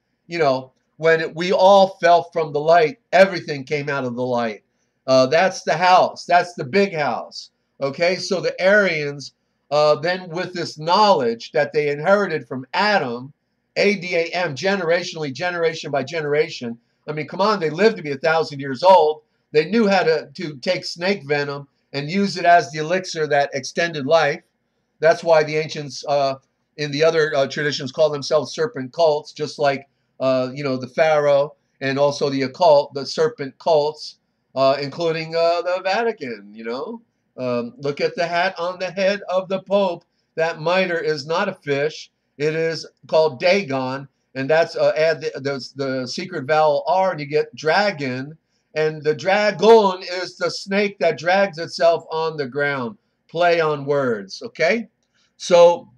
When we all fell from the light, everything came out of the light. That's the house. That's the big house. Okay, so the Aryans, then with this knowledge that they inherited from Adam, ADAM, generationally, generation by generation. I mean, come on, they lived to be 1,000 years old. They knew how to take snake venom and use it as the elixir that extended life. That's why the ancients in the other traditions call themselves serpent cults, just like, the pharaoh, and also the occult, the serpent cults, including the Vatican, look at the hat on the head of the Pope. That mitre is not a fish. It is called Dagon, and that's add the secret vowel R, and you get dragon. And the dragon is the snake that drags itself on the ground. Play on words, okay? So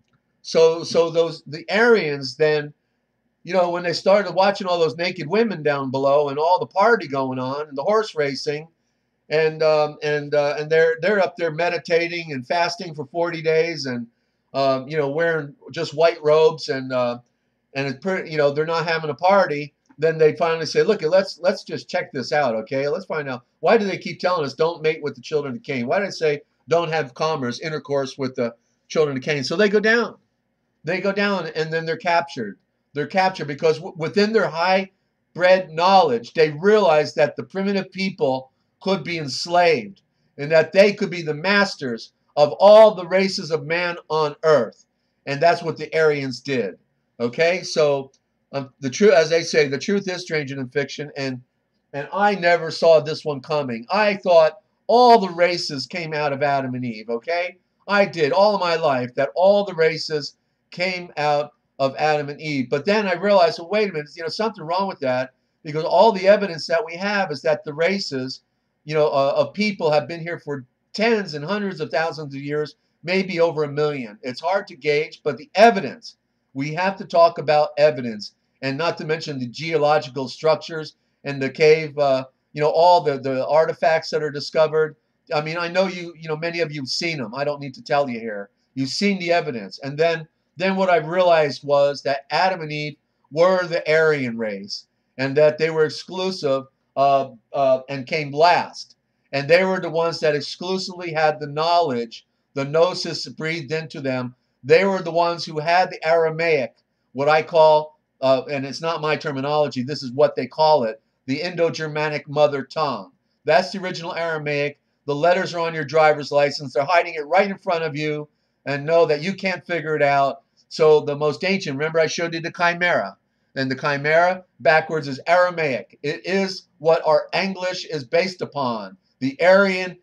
the Aryans then, when they started watching all those naked women down below and all the party going on and the horse racing, and they're up there meditating and fasting for 40 days, and wearing just white robes, and it's pretty, they're not having a party. Then they finally say, look, let's just check this out, okay? Let's find out, why do they keep telling us don't mate with the children of Cain? Why do they say don't have commerce, intercourse with the children of Cain? So they go down, and then they're captured. They're captured because within their high-bred knowledge, they realize that the primitive people could be enslaved, and that they could be the masters of all the races of man on earth. And that's what the Aryans did. Okay, so the truth, as they say, the truth is stranger than fiction, and I never saw this one coming. I thought all the races came out of Adam and Eve, okay? I did all of my life, that all the races came out of Adam and Eve. But then I realized, well, wait a minute, something wrong with that, because all the evidence that we have is that the races, of people have been here for tens and hundreds of thousands of years, maybe over 1 million. It's hard to gauge, but the evidence, we have to talk about evidence, and not to mention the geological structures and the cave, all the artifacts that are discovered. I mean, I know many of you have seen them. I don't need to tell you here. You've seen the evidence. And then what I realized was that Adam and Eve were the Aryan race, and that they were exclusive and came last. And they were the ones that exclusively had the knowledge, the gnosis breathed into them. They were the ones who had the Aramaic, what I call, and it's not my terminology, this is what they call it, the Indo-Germanic mother tongue. That's the original Aramaic. The letters are on your driver's license. They're hiding it right in front of you, and know that you can't figure it out. So the most ancient, remember I showed you the Chimera. And the Chimera backwards is Aramaic. It is what our English is based upon, the Aryan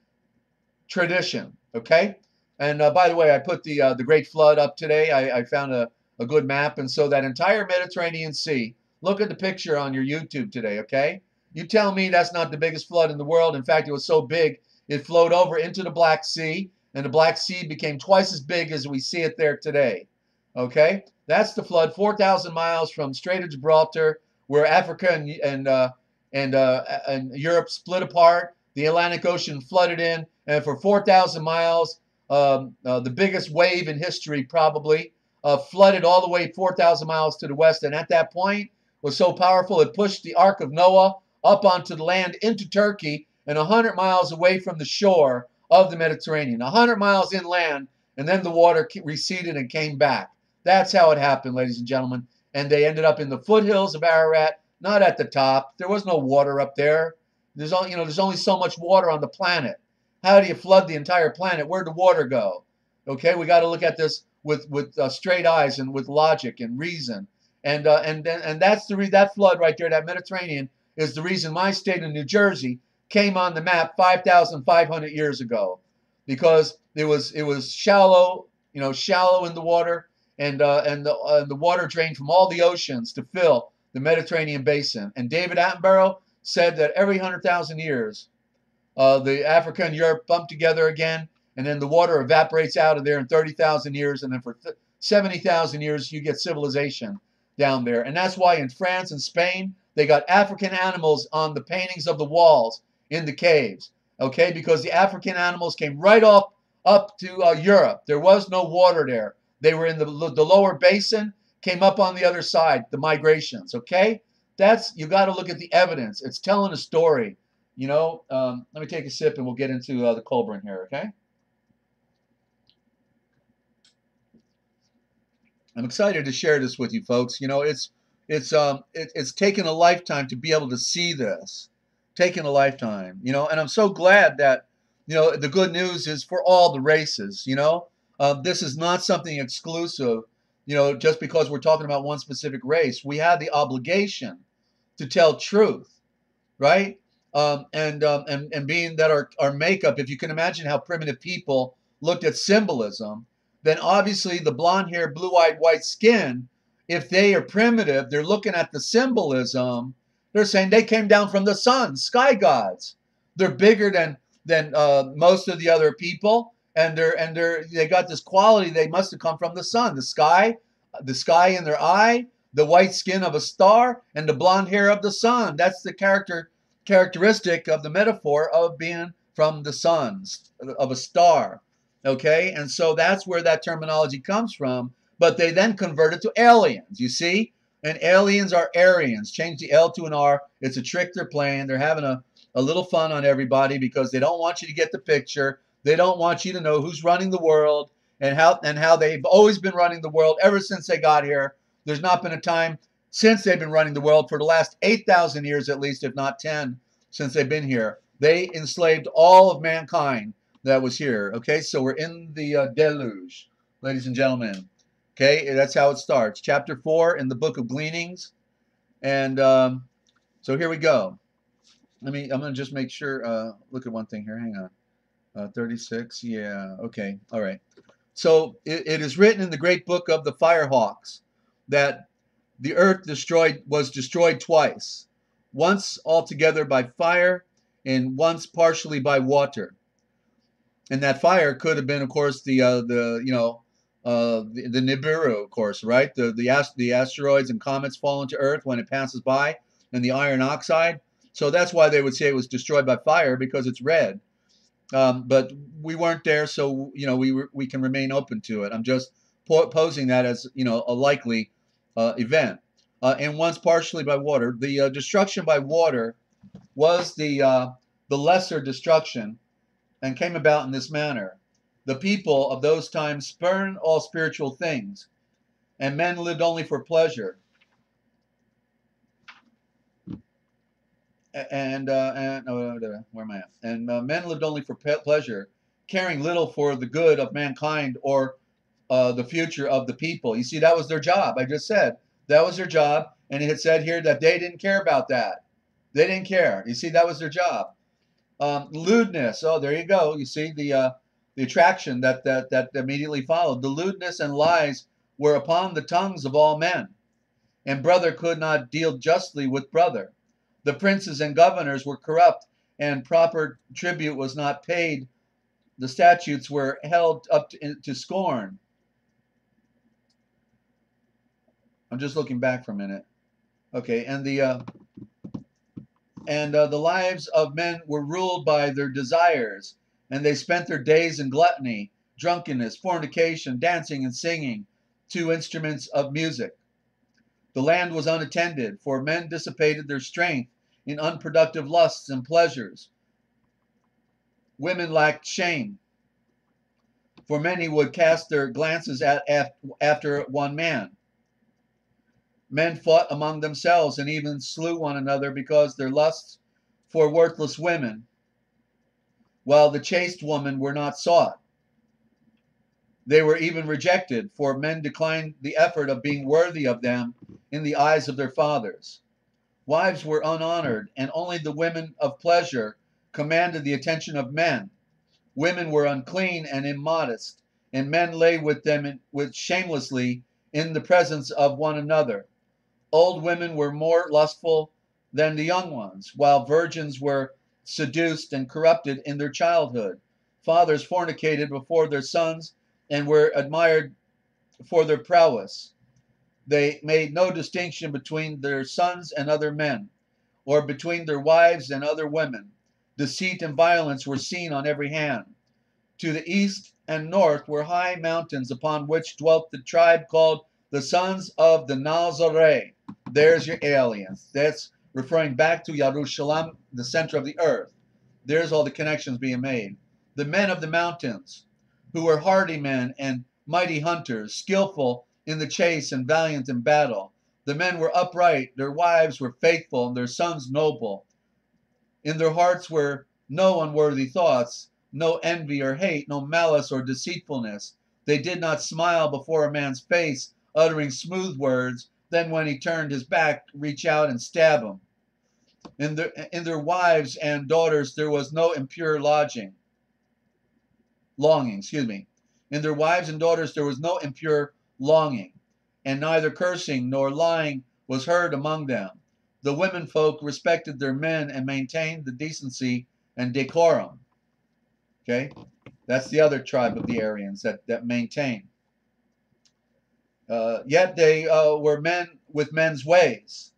tradition, okay? And by the way, I put the Great Flood up today. I found a good map. And so that entire Mediterranean Sea, look at the picture on your YouTube today, okay? You tell me that's not the biggest flood in the world. In fact, it was so big, it flowed over into the Black Sea, and the Black Sea became twice as big as we see it there today. Okay, that's the flood, 4,000 miles from Strait of Gibraltar, where Africa and Europe split apart. The Atlantic Ocean flooded in, and for 4,000 miles, the biggest wave in history probably, flooded all the way 4,000 miles to the west. And at that point, was so powerful it pushed the Ark of Noah up onto the land into Turkey and 100 miles away from the shore of the Mediterranean. 100 miles inland, and then the water receded and came back. That's how it happened, ladies and gentlemen. And they ended up in the foothills of Ararat, not at the top. There was no water up there. There's only so much water on the planet. How do you flood the entire planet? Where'd the water go? Okay, we got to look at this with straight eyes and with logic and reason. And that's that flood right there, that Mediterranean, is the reason my state of New Jersey came on the map 5,500 years ago, because it was shallow, shallow in the water, and the water drained from all the oceans to fill the Mediterranean basin. And David Attenborough said that every 100,000 years, the Africa and Europe bump together again, and then the water evaporates out of there in 30,000 years, and then for 70,000 years you get civilization down there. And that's why in France and Spain they got African animals on the paintings of the walls in the caves, okay, because the African animals came right up to Europe. There was no water there. They were in the lower basin, came up on the other side, the migrations, okay? You got to look at the evidence. It's telling a story, Let me take a sip and we'll get into the Colburn here, okay? I'm excited to share this with you folks. It's taken a lifetime to be able to see this. Taken a lifetime, and I'm so glad that, the good news is for all the races, this is not something exclusive, just because we're talking about one specific race. We have the obligation to tell truth, right? And being that our makeup, if you can imagine how primitive people looked at symbolism, then obviously the blonde hair, blue-eyed, white skin, if they are primitive, they're looking at the symbolism. They're saying they came down from the sun, sky gods. They're bigger than most of the other people, and they got this quality. They must have come from the sun, the sky in their eye, the white skin of a star, and the blonde hair of the sun. That's the characteristic of the metaphor of being from the sun, of a star. Okay, and so that's where that terminology comes from. But they then convert it to aliens, you see? And aliens are Aryans. Change the L to an R. It's a trick they're playing. They're having a little fun on everybody because they don't want you to get the picture. They don't want you to know who's running the world and how they've always been running the world ever since they got here. There's not been a time since they've been running the world for the last 8,000 years at least, if not 10, since they've been here. They enslaved all of mankind that was here. Okay, so we're in the deluge, ladies and gentlemen. Okay, that's how it starts. Chapter 4 in the Book of Gleanings. And so here we go. I'm going to just make sure, look at one thing here. Hang on. 36, yeah, okay, all right. So it is written in the great book of the Firehawks that the earth was destroyed twice. Once altogether by fire and once partially by water. And that fire could have been, of course, the Nibiru, of course, right? The asteroids and comets fall into Earth when it passes by, and the iron oxide. So that's why they would say it was destroyed by fire, because it's red. But we weren't there, so we can remain open to it. I'm just posing that as a likely event. And once partially by water, the destruction by water was the lesser destruction, and came about in this manner. The people of those times spurned all spiritual things, and men lived only for pleasure. And where am I at? And men lived only for pleasure, caring little for the good of mankind or the future of the people. You see, that was their job. I just said that was their job, and it had said here that they didn't care about that. They didn't care. You see, that was their job. Lewdness. Oh, there you go. You see the attraction that immediately followed. The lewdness and lies were upon the tongues of all men, and brother could not deal justly with brother. The princes and governors were corrupt, and proper tribute was not paid, the statutes were held up to scorn. I'm just looking back for a minute. Okay, and the lives of men were ruled by their desires, and they spent their days in gluttony, drunkenness, fornication, dancing, and singing to instruments of music. The land was unattended, for men dissipated their strength in unproductive lusts and pleasures. Women lacked shame, for many would cast their glances after one man. Men fought among themselves and even slew one another because their lusts for worthless women, while the chaste women were not sought. They were even rejected, for men declined the effort of being worthy of them in the eyes of their fathers. Wives were unhonored, and only the women of pleasure commanded the attention of men. Women were unclean and immodest, and men lay with them shamelessly in the presence of one another. Old women were more lustful than the young ones, while virgins were seduced and corrupted in their childhood. Fathers fornicated before their sons and were admired for their prowess. They made no distinction between their sons and other men, or between their wives and other women. Deceit and violence were seen on every hand. To the east and north were high mountains upon which dwelt the tribe called the sons of the Nazaré. There's your aliens. That's referring back to Jerusalem, the center of the earth. There's all the connections being made. The men of the mountains, who were hardy men and mighty hunters, skillful in the chase and valiant in battle. The men were upright, their wives were faithful, and their sons noble. In their hearts were no unworthy thoughts, no envy or hate, no malice or deceitfulness. They did not smile before a man's face, uttering smooth words, then when he turned his back, reach out and stab him. In their wives and daughters there was no impure longing. In their wives and daughters there was no impure longing, and neither cursing nor lying was heard among them. The women folk respected their men and maintained the decency and decorum. Okay, that's the other tribe of the Aryans that maintain. Yet they were men with men's ways,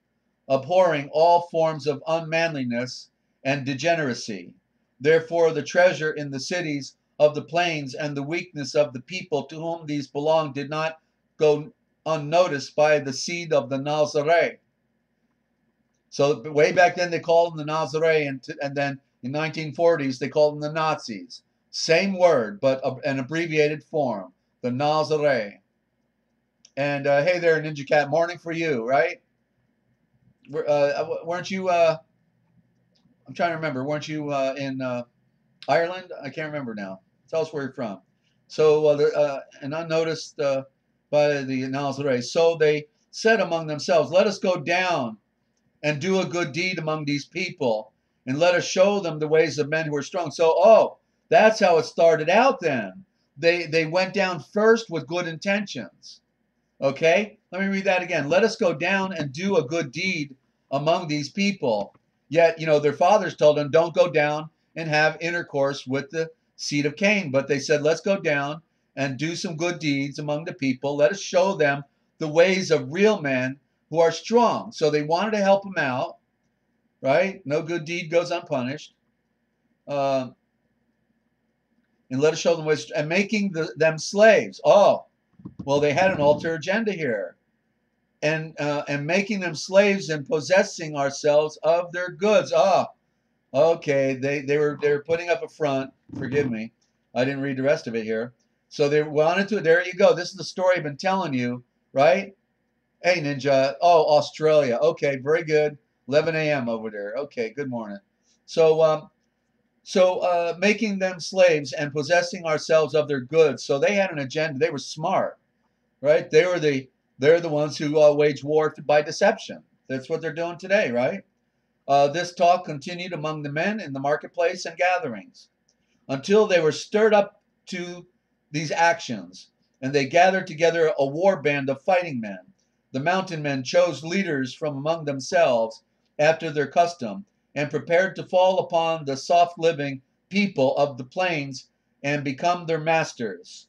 abhorring all forms of unmanliness and degeneracy. Therefore, the treasure in the cities of the plains and the weakness of the people to whom these belonged did not go unnoticed by the seed of the Nazaré. So way back then they called them the Nazaré, and then in 1940s they called them the Nazis. Same word, but an abbreviated form, the Nazaré. And hey there, Ninja Cat, morning for you, right? Weren't you? I'm trying to remember. Weren't you in Ireland? I can't remember now. Tell us where you're from. So and unnoticed by the Nazaré. So they said among themselves, "Let us go down and do a good deed among these people, and let us show them the ways of men who are strong." So, that's how it started out then. They went down first with good intentions. Okay, let me read that again. Let us go down and do a good deed among these people. Yet, their fathers told them, don't go down and have intercourse with the seed of Cain. But they said, let's go down and do some good deeds among the people. Let us show them the ways of real men who are strong. So they wanted to help them out, right? No good deed goes unpunished. And let us show them ways, and making them slaves. Oh, well, they had an alter agenda here, and making them slaves and possessing ourselves of their goods. Okay, they were putting up a front. Forgive me, I didn't read the rest of it here. So they wanted to. There you go. This is the story I've been telling you, right? Hey, Ninja. Oh, Australia. Okay, very good. 11 a.m. over there. Okay, good morning. So making them slaves and possessing ourselves of their goods. So they had an agenda. They were smart, right? They're the ones who wage war by deception. That's what they're doing today, right? This talk continued among the men in the marketplace and gatherings until they were stirred up to these actions, and they gathered together a war band of fighting men. The mountain men chose leaders from among themselves after their custom, and prepared to fall upon the soft-living people of the plains and become their masters.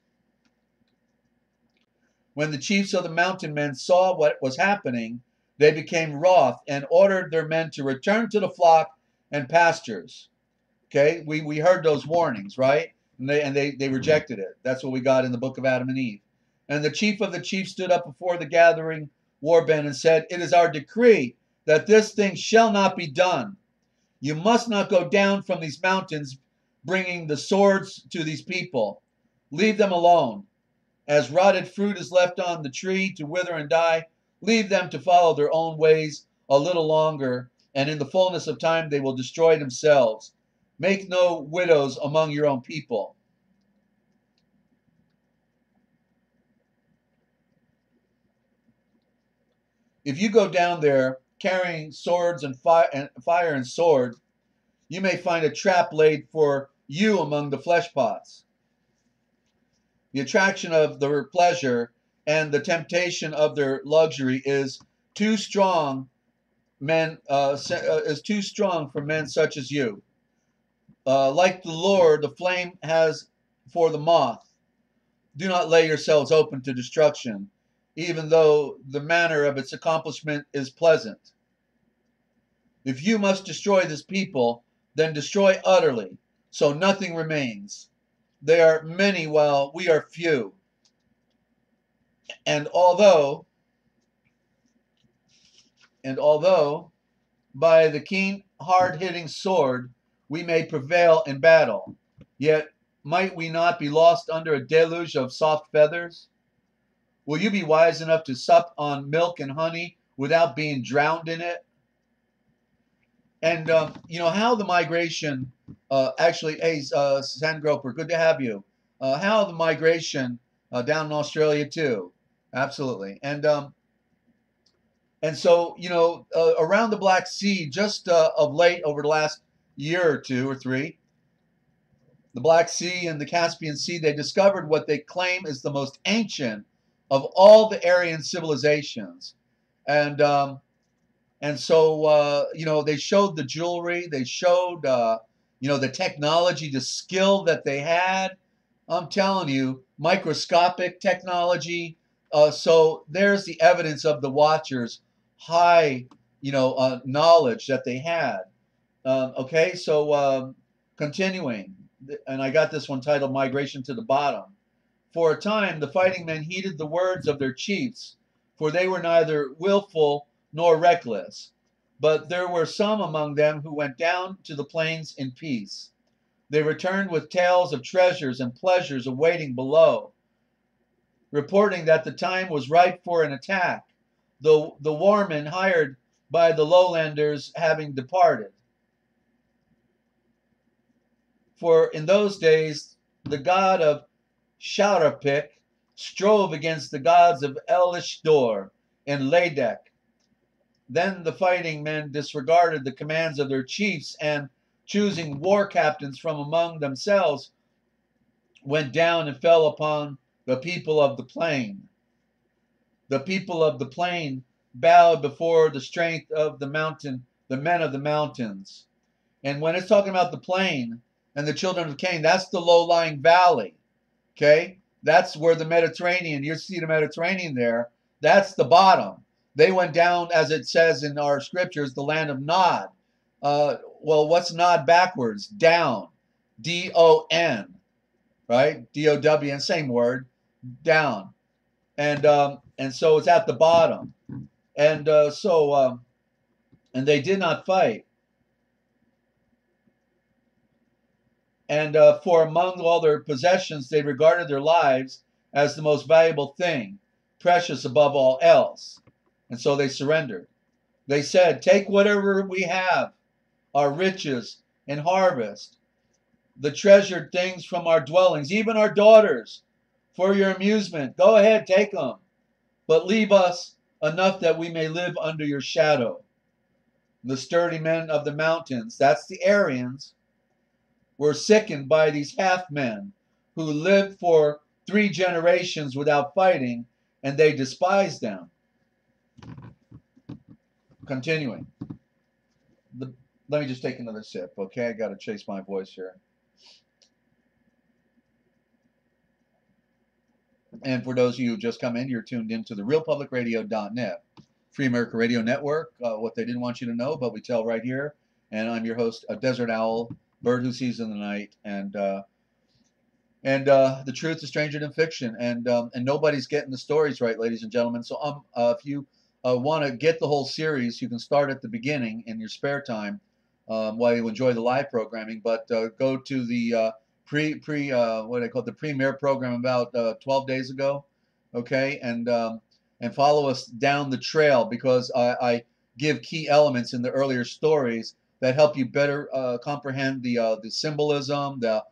When the chiefs of the mountain men saw what was happening, they became wroth and ordered their men to return to the flock and pastures. Okay, we heard those warnings, right? And they rejected it. That's what we got in the book of Adam and Eve. And the chief of the chiefs stood up before the gathering warband and said, "It is our decree that this thing shall not be done. You must not go down from these mountains bringing the swords to these people. Leave them alone. As rotted fruit is left on the tree to wither and die, leave them to follow their own ways a little longer, and in the fullness of time they will destroy themselves. Make no widows among your own people." If you go down there carrying swords and fire and sword, you may find a trap laid for you among the flesh pots. The attraction of their pleasure and the temptation of their luxury is too strong is too strong for men such as you. Like the lure the flame has for the moth, do not lay yourselves open to destruction, even though the manner of its accomplishment is pleasant. If you must destroy this people, then destroy utterly, so nothing remains. They are many while we are few. And although by the keen, hard-hitting sword we may prevail in battle, yet might we not be lost under a deluge of soft feathers? Will you be wise enough to sup on milk and honey without being drowned in it? And you know how the migration, actually, hey, Sandgroper, good to have you. How the migration down in Australia too, absolutely. And so, you know, around the Black Sea, just of late, over the last year or two or three, the Black Sea and the Caspian Sea, they discovered what they claim is the most ancient of all the Aryan civilizations. And so, you know, they showed the jewelry, they showed, you know, the technology, the skill that they had. I'm telling you, microscopic technology. So there's the evidence of the Watchers' high, you know, knowledge that they had. Okay, so continuing, and I got this one titled "Migration to the Bottom." For a time, the fighting men heeded the words of their chiefs, for they were neither willful nor reckless. But there were some among them who went down to the plains in peace. They returned with tales of treasures and pleasures awaiting below, reporting that the time was ripe for an attack, though the warmen hired by the lowlanders having departed. For in those days the god of Sharapik strove against the gods of Elishdor and Ladek. Then the fighting men disregarded the commands of their chiefs and, choosing war captains from among themselves, went down and fell upon the people of the plain. The people of the plain bowed before the strength of the mountain, the men of the mountains. And when it's talking about the plain and the children of Cain, that's the low-lying valley. Okay? That's where the Mediterranean, you see the Mediterranean there, that's the bottom. They went down, as it says in our scriptures, the land of Nod. Well, what's Nod backwards? Down. D-O-N. Right? D-O-W-N, same word. Down. And so it's at the bottom. And and they did not fight. And for among all their possessions, they regarded their lives as the most valuable thing, precious above all else. And so they surrendered. They said, "Take whatever we have, our riches and harvest, the treasured things from our dwellings, even our daughters, for your amusement. Go ahead, take them. But leave us enough that we may live under your shadow." The sturdy men of the mountains, that's the Aryans, were sickened by these half-men who lived for 3 generations without fighting, and they despised them. Continuing. Let me just take another sip, okay? I got to chase my voice here. And for those of you who just come in, you're tuned into the realpublicradio.net, Free America Radio Network. What they didn't want you to know, but we tell right here. And I'm your host, a desert owl, bird who sees in the night, and the truth is stranger than fiction, and nobody's getting the stories right, ladies and gentlemen. So if you want to get the whole series, you can start at the beginning in your spare time while you enjoy the live programming. But go to the what I call the premiere program about 12 days ago, okay, and follow us down the trail, because I give key elements in the earlier stories that help you better comprehend the symbolism, the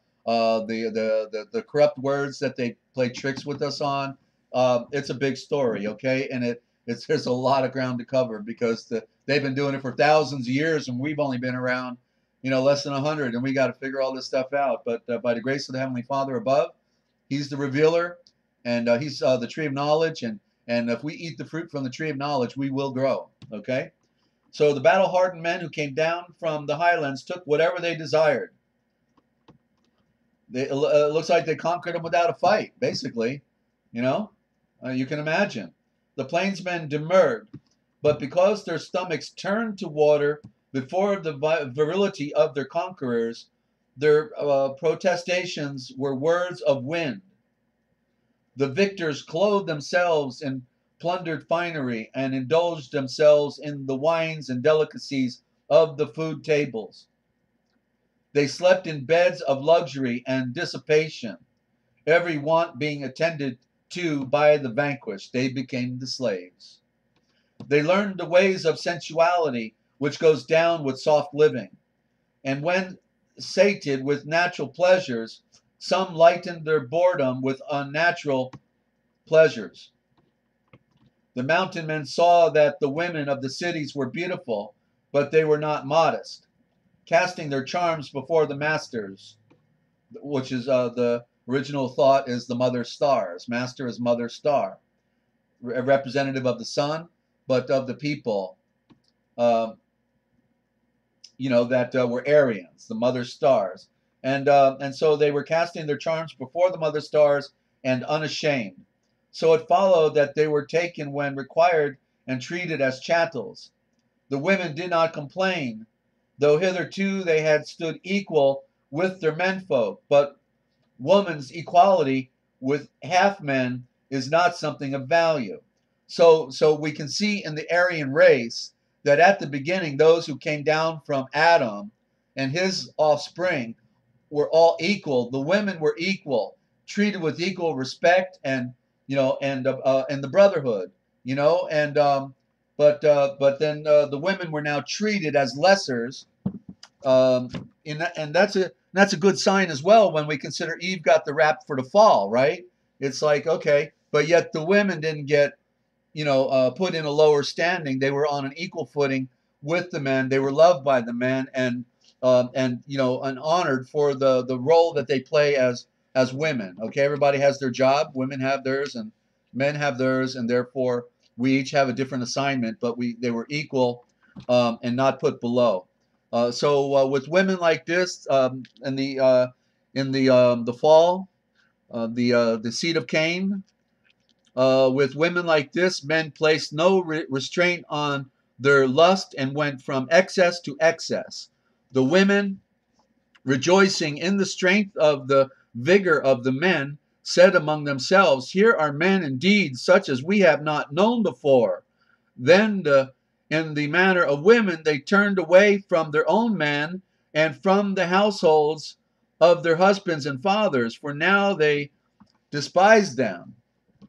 corrupt words that they play tricks with us on. It's a big story, okay, and there's a lot of ground to cover, because they've been doing it for thousands of years, and we've only been around, less than 100, and we got to figure all this stuff out. But by the grace of the Heavenly Father above, He's the revealer, and He's the tree of knowledge, and if we eat the fruit from the tree of knowledge, we will grow. Okay, so the battle-hardened men who came down from the highlands took whatever they desired. It looks like they conquered them without a fight, basically. You can imagine. The plainsmen demurred, but because their stomachs turned to water before the virility of their conquerors, their protestations were words of wind. The victors clothed themselves in plundered finery and indulged themselves in the wines and delicacies of the food tables. They slept in beds of luxury and dissipation, every want being attended to by the vanquished. They became the slaves. They learned the ways of sensuality, which goes down with soft living. And when sated with natural pleasures, some lightened their boredom with unnatural pleasures. The mountain men saw that the women of the cities were beautiful, but they were not modest, casting their charms before the masters, which is the original thought is the mother stars. Master is mother star, a representative of the sun, but of the people, that were Aryans, the mother stars. And so they were casting their charms before the mother stars and unashamed. So it followed that they were taken when required and treated as chattels. The women did not complain, though hitherto they had stood equal with their menfolk. But woman's equality with half men is not something of value. So we can see in the Aryan race that at the beginning, those who came down from Adam and his offspring were all equal. The women were equal, treated with equal respect, and the brotherhood, but then the women were now treated as lessers, and that's a good sign as well when we consider Eve got the rap for the fall, right? It's like, okay, but yet the women didn't get put in a lower standing. They were on an equal footing with the men. They were loved by the men, and honored for the role that they play as women. Okay, everybody has their job. Women have theirs, and men have theirs, and therefore we each have a different assignment. But they were equal, and not put below. So with women like this, in the fall, the seed of Cain. With women like this, men placed no restraint on their lust and went from excess to excess. The women, rejoicing in the strength of the vigor of the men, said among themselves, "Here are men indeed, such as we have not known before." Then in the manner of women, they turned away from their own men and from the households of their husbands and fathers, for now they despised them.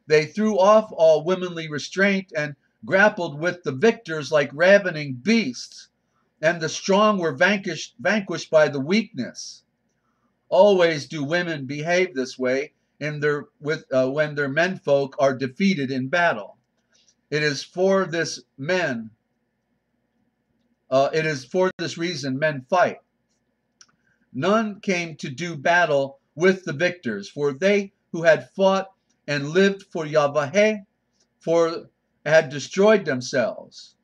They threw off all womanly restraint and grappled with the victors like ravening beasts, and the strong were vanquished by the weakness. Always do women behave this way when their menfolk are defeated in battle. It is for this reason men fight. None came to do battle with the victors, for they who had fought and lived for Yahweh had destroyed themselves.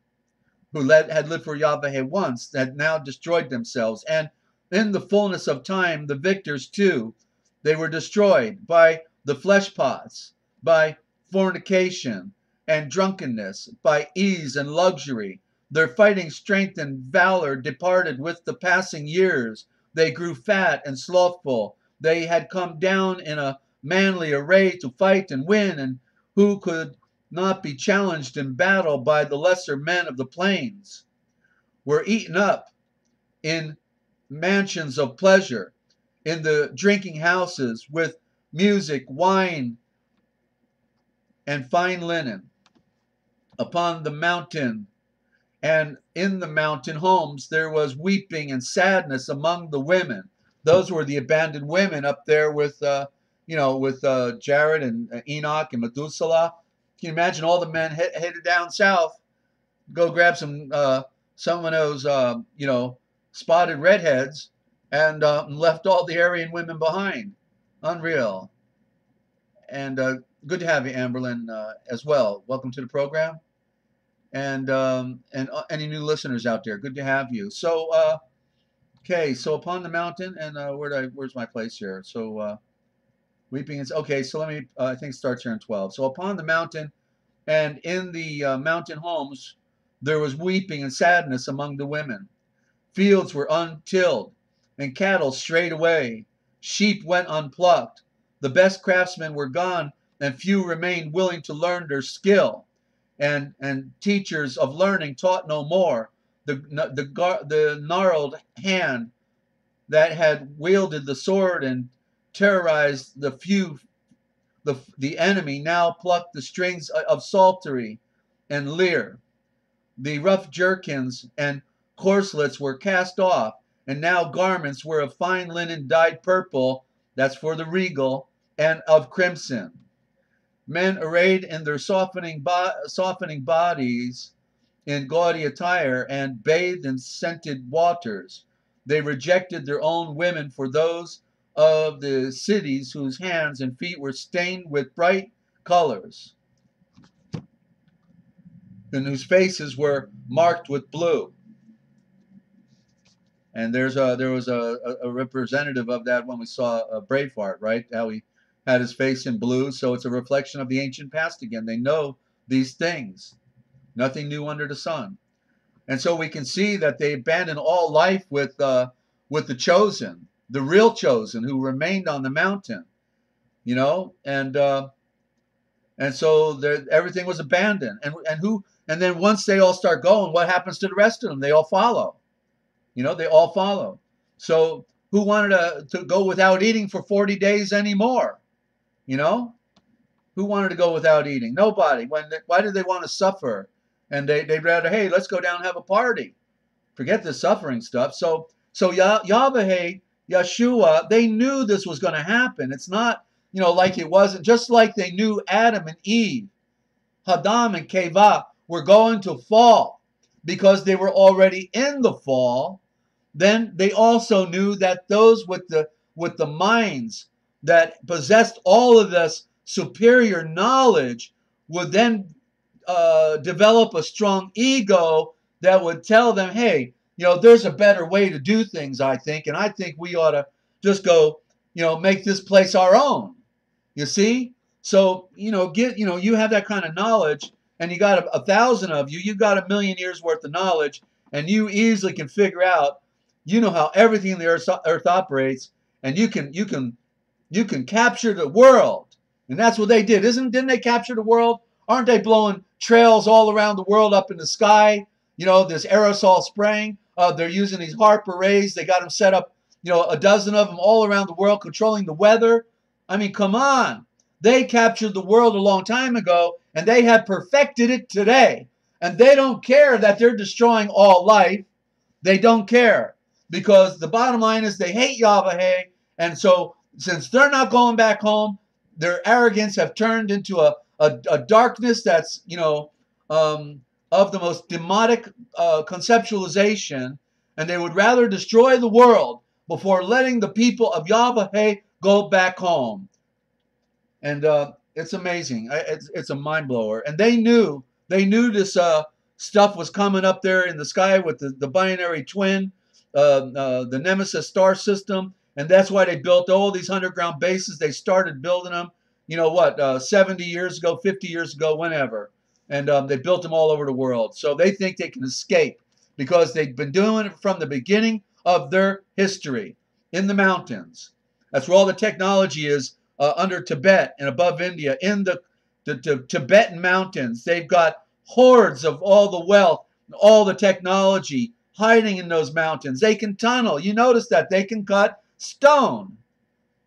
who had lived for Yahweh once, had now destroyed themselves. And in the fullness of time, the victors too, they were destroyed by the flesh pots, by fornication and drunkenness, by ease and luxury. Their fighting strength and valor departed with the passing years. They grew fat and slothful. They had come down in a manly array to fight and win, and who could not be challenged in battle by the lesser men of the plains, were eaten up in mansions of pleasure, in the drinking houses with music, wine, and fine linen, upon the mountain and in the mountain homes there was weeping and sadness among the women. Those were the abandoned women up there with, with Jared and Enoch and Methuselah. Can you imagine all the men headed down south, go grab some of those, spotted redheads, and left all the Aryan women behind. Unreal. And good to have you, Amberlyn, as well. Welcome to the program. And any new listeners out there, good to have you. So, okay, so upon the mountain, and where's my place here? So, weeping is okay. So let me, I think it starts here in 12. So upon the mountain, and in the mountain homes, there was weeping and sadness among the women. Fields were untilled, and cattle strayed away. Sheep went unplucked. The best craftsmen were gone, and few remained willing to learn their skill. And teachers of learning taught no more. The gnarled hand that had wielded the sword and terrorized the enemy now plucked the strings of psaltery and lyre. The rough jerkins and corselets were cast off, and now garments were of fine linen dyed purple, that's for the regal, and of crimson. Men arrayed in their softening bodies in gaudy attire and bathed in scented waters. They rejected their own women for those of the cities whose hands and feet were stained with bright colors, and whose faces were marked with blue. And there was a representative of that when we saw Braveheart, right? How he had his face in blue. So it's a reflection of the ancient past again. They know these things. Nothing new under the sun. And so we can see that they abandoned all life with the chosen, the real chosen, who remained on the mountain, and so everything was abandoned. And then once they all start going, what happens to the rest of them? They all follow. They all follow. So who wanted to go without eating for 40 days anymore? Who wanted to go without eating? Nobody. Why did they want to suffer? And they'd rather, hey, let's go down and have a party. Forget the suffering stuff. So Yahweh, Yeshua, they knew this was going to happen. It's not, like it wasn't, just like they knew Adam and Eve, Hadam and Keva were going to fall because they were already in the fall. Then they also knew that those with the minds that possessed all of this superior knowledge would then develop a strong ego that would tell them, hey, there's a better way to do things, I think, and I think we ought to just go, make this place our own. You see? So, you have that kind of knowledge, and you got 1,000 of you, you got 1,000,000 years worth of knowledge, and you easily can figure out, how everything in the earth operates, and you can capture the world. And that's what they did. Didn't they capture the world? Aren't they blowing trails all around the world up in the sky? This aerosol spraying. They're using these HAARP arrays. They got them set up, a dozen of them all around the world, controlling the weather. I mean, come on. They captured the world a long time ago, and they have perfected it today. And they don't care that they're destroying all life. They don't care. Because the bottom line is they hate Yahweh. And so since they're not going back home, their arrogance have turned into a darkness that's, of the most demonic conceptualization. And they would rather destroy the world before letting the people of Yahweh go back home. And it's amazing. It's a mind blower. And they knew this stuff was coming up there in the sky with the binary twin, the Nemesis star system, and that's why they built all these underground bases. They started building them, 70 years ago, 50 years ago, whenever, and they built them all over the world. So they think they can escape because they've been doing it from the beginning of their history in the mountains. That's where all the technology is, under Tibet and above India, in the Tibetan mountains. They've got hordes of all the wealth, all the technology hiding in those mountains. They can tunnel. You notice that they can cut stone.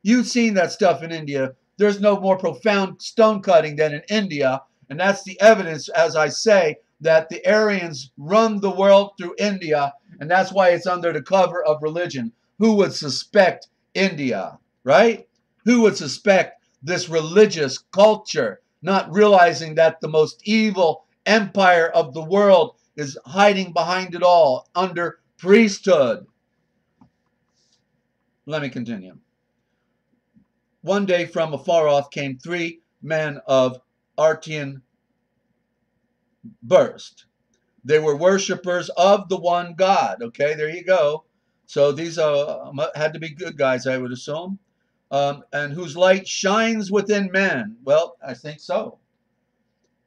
You've seen that stuff in India. There's no more profound stone cutting than in India. And that's the evidence, as I say, that the Aryans run the world through India. And that's why it's under the cover of religion. Who would suspect India, right? Who would suspect this religious culture, not realizing that the most evil empire of the world is hiding behind it all under priesthood? Let me continue. One day from afar off came 3 men of Artian burst. They were worshippers of the one God. Okay, there you go. So these had to be good guys, I would assume. And whose light shines within men. Well, I think so.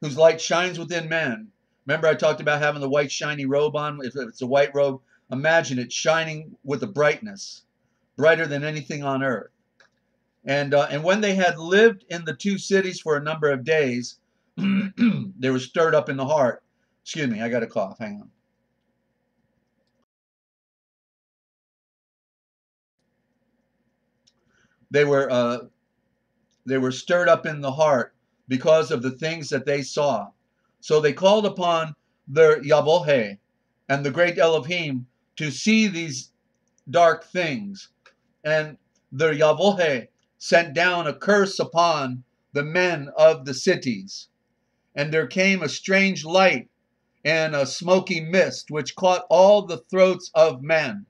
Whose light shines within men. Remember I talked about having the white shiny robe on? If it's a white robe, imagine it shining with a brightness, brighter than anything on earth. And when they had lived in the 2 cities for a number of days, they were stirred up in the heart. Excuse me, I got a cough. Hang on. They were stirred up in the heart because of the things that they saw. So they called upon their Yahweh and the great Elohim to see these dark things. And their Yahweh sent down a curse upon the men of the cities. And there came a strange light and a smoky mist, which caught all the throats of men.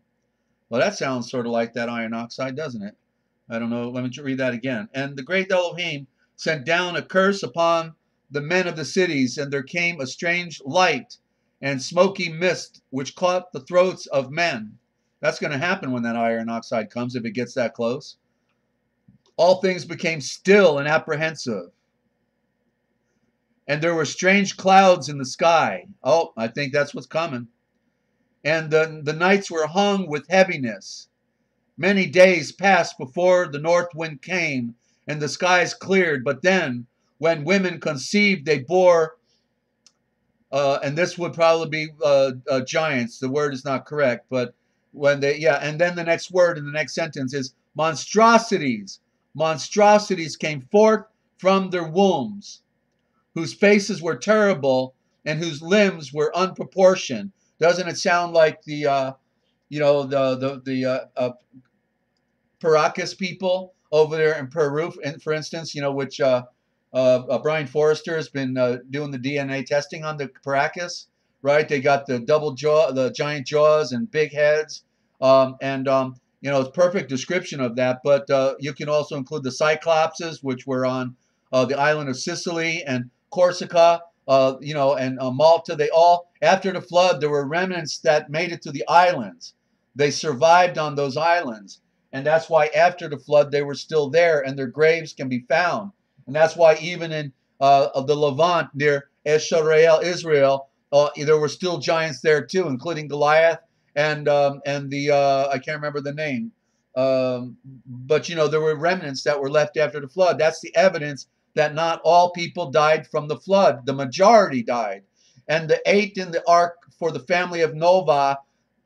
Well, that sounds sort of like that iron oxide, doesn't it? I don't know. Let me read that again. And the great Elohim sent down a curse upon the men of the cities, and there came a strange light and smoky mist, which caught the throats of men. That's going to happen when that iron oxide comes, if it gets that close. All things became still and apprehensive. And there were strange clouds in the sky. Oh, I think that's what's coming. And the nights were hung with heaviness. Many days passed before the north wind came and the skies cleared. But then, when women conceived, they bore, and this would probably be giants. The word is not correct, but when they, and then the next word in the next sentence is monstrosities. Monstrosities came forth from their wombs, whose faces were terrible and whose limbs were unproportioned. Doesn't it sound like the Paracas people over there in Peru, for instance, which Brian Forrester has been doing the DNA testing on the Paracas, right? They got the double jaw, the giant jaws and big heads, it's perfect description of that. But you can also include the Cyclopses, which were on the island of Sicily and Corsica, and Malta. They all, after the flood, there were remnants that made it to the islands. They survived on those islands. And that's why after the flood, they were still there and their graves can be found. And that's why even in the Levant near Eshareel, Israel, there were still giants there too, including Goliath and the, I can't remember the name. But, there were remnants that were left after the flood. That's the evidence that not all people died from the flood. The majority died. And the 8 in the ark for the family of Noah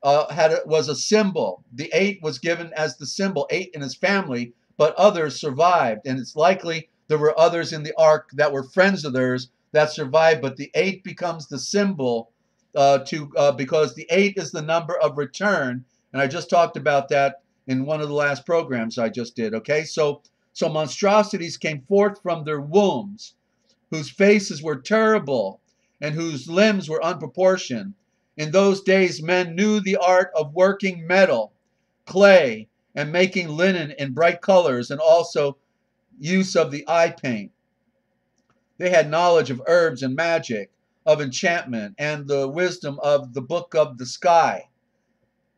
was a symbol. The 8 was given as the symbol, 8 in his family, but others survived. And it's likely there were others in the ark that were friends of theirs that survived, but the 8 becomes the symbol because the 8 is the number of return. And I just talked about that in one of the last programs I just did. Okay, so monstrosities came forth from their wombs, whose faces were terrible and whose limbs were unproportioned. In those days, men knew the art of working metal, clay, and making linen in bright colors, and also use of the eye paint. They had knowledge of herbs and magic, of enchantment and the wisdom of the book of the sky,